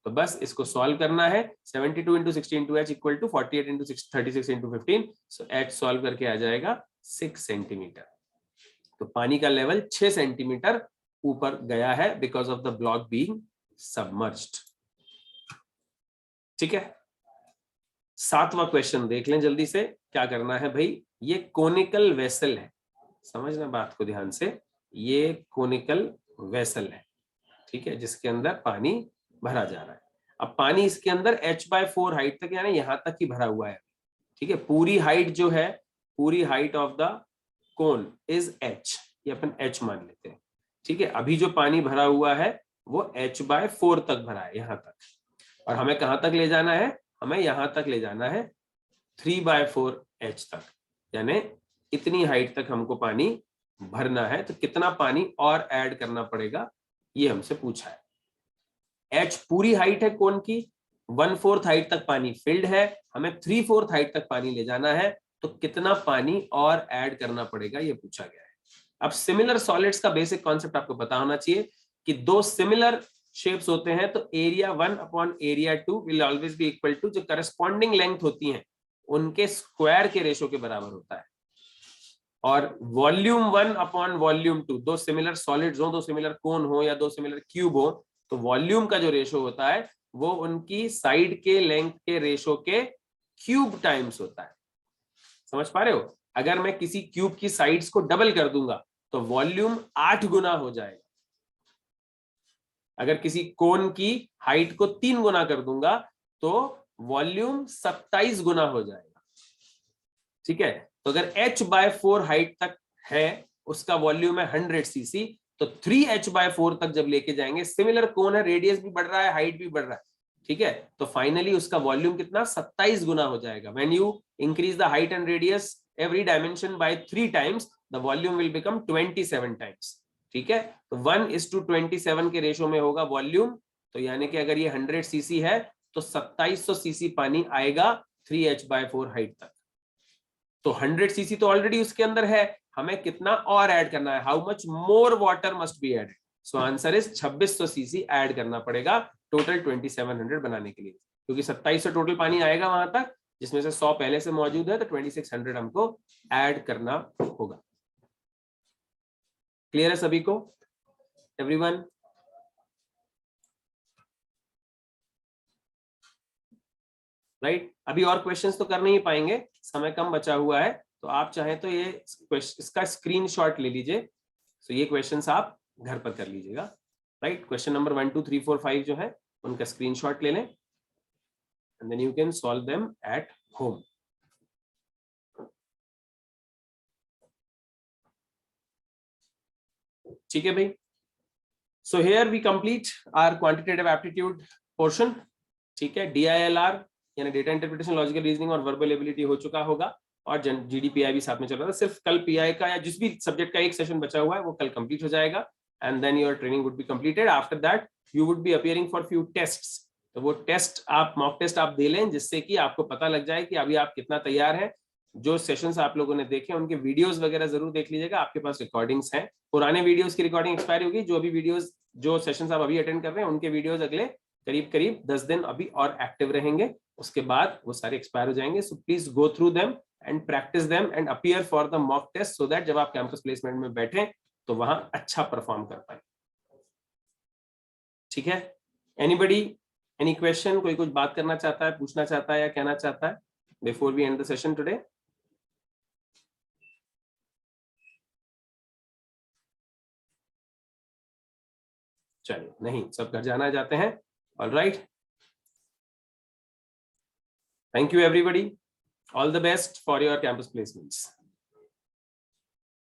Speaker 1: तो बस इसको सॉल्व करना है, 72 into 60 into h equal to 48 into 36 into 15, so h solve करके आ जाएगा 6 सेंटीमीटर। तो पानी का लेवल 6 सेंटीमीटर ऊपर गया है because of the block being submerged, ठीक है। 7वां क्वेश्चन देख लें जल्दी से, क्या करना है भाई, ये कोनिकल वेसल है, समझना बात को ध्यान से, ये कोनिकल वेसल है, ठीक है, जिसके अंदर पानी भरा जा रहा है। अब पानी इसके अंदर h/4 हाइट तक यानी यहां तक ही भरा हुआ है, ठीक है, पूरी हाइट जो है, पूरी height of the cone is h, ये अपन h मान लेते हैं, ठीक है। अभी जो पानी भरा हुआ है वो h/4 तक भरा है यहां तक, और हमें कहां तक ले जाना है, हमें यहां तक ले जाना है 3/4 h तक, यानी इतनी हाइट तक हमको पानी भरना है। तो कितना पानी और ऐड करना पड़ेगा ये हमसे पूछा है। h पूरी हाइट है कोन की, 1/4 हाइट तक पानी फिल्ड है, हमें 3/4 हाइट तक पानी ले जाना है, तो कितना पानी और ऐड करना पड़ेगा ये पूछा गया है। अब सिमिलर सॉलिड्स का बेसिक कॉन्सेप्ट आपको पता होना चाहिए कि दो सिमिलर शेप्स होते हैं तो area 1 upon area 2 will always be equal to जो करस्पॉन्डिंग लेंथ होती हैं उनके स्क्वायर के रेशो के बराबर होता है, और वॉल्यूम 1 अपॉन वॉल्यूम 2, दो सिमिलर सॉलिड्स हो, दो सिमिलर कोन हो या दो सिमिलर क्यूब हो, तो वॉल्यूम का जो रेशो होता है वो उनकी साइड के लेंथ के रेशो के क्यूब टाइम्स होता है। समझ पा रहे हो? अगर मैं किसी क्यूब की साइड्स को डबल कर दूंगा तो वॉल्यूम 8 गुना हो जाएगा, अगर किसी कोन की हाइट को 3 गुना कर दूंगा तो वॉल्यूम 27 गुना हो जाएगा, ठीक है। तो अगर h/4 हाइट तक है, उसका वॉल्यूम है 100 सीसी, तो 3h/4 तक जब लेके जाएंगे, सिमिलर कोन है, रेडियस भी बढ़ रहा है, हाइट भी बढ़ रहा है, ठीक है, तो फाइनली उसका वॉल्यूम कितना 27 गुना हो जाएगा। When you increase the height and radius every dimension by 3 times, the volume will become 27 times, ठीक है। तो 1:27 के रेशो में होगा वॉल्यूम, तो यानी कि अगर ये 100 सीसी है तो 2700 सीसी पानी आएगा 3h/4 हाइट तक। तो 100 सीसी तो ऑलरेडी उसके अंदर है, हमें कितना और ऐड करना है, how much more water must be added, so answer is 2600 cc add करना पड़ेगा टोटल 2700 बनाने के लिए, क्योंकि 2700 टोटल पानी आएगा वहां तक, जिसमें से 100 पहले से मौजूद है, तो 2600 हमको ऐड करना होगा। क्लियर है सभी को, एवरीवन? राइट, अभी और क्वेश्चंस तो कर नहीं पाएंगे, समय कम बचा हुआ है, तो आप चाहें तो ये इसका स्क्रीनशॉट ले लीजिए, तो ये क्वेश्चंस आप घर पर कर लीजिएगा। राइट, क्वेश्चन नंबर 1 2 3 4 5 जो है उनका स्क्रीनशॉट ले लें and then you can solve them at home. ठीक है भाई. So here we complete our quantitative aptitude portion. ठीक है, DILR यानी डेटा इंटरप्रिटेशन, लॉजिकल रीजनिंग और वर्बल एबिलिटी हो चुका होगा और GDPI भी साथ में चल रहा था. सिर्फ कल PI का या जिस भी सब्जेक्ट का एक सेशन बचा हुआ है वो कल कंप्लीट हो जाएगा and then your training would be completed. After that you would be appearing for few tests. तो वो टेस्ट आप मॉक टेस्ट आप दे लें जिससे कि आपको पता लग जाए कि अभी आप कितना तैयार हैं. जो सेशंस आप लोगों ने देखे उनके वीडियोस वगैरह जरूर देख लीजिएगा. आपके पास रिकॉर्डिंग्स हैं, पुराने वीडियोस की रिकॉर्डिंग एक्सपायर होगी. जो भी वीडियोस, जो सेशंस आप अभी अटेंड कर रहे हैं उनके वीडियोस अगले करीब 10 दिन अभी और एक्टिव रहेंगे. उसके बाद वो सारे एक्सपायर हो जाएंगे. So please go through them and practise them and appear for the mock test so that जब आप कैंपस प्लेसमेंट में बैठे तो वहां अच्छा परफॉर्म कर पाए. ठीक है, एनीबडी, एनी क्वेश्चन? कोई कुछ बात करना चाहता है, पूछना चाहता है या कहना चाहता है before we end the session today? चलिए, नहीं, सब घर जाना चाहते हैं. Alright, thank you everybody. All the best for your campus placements.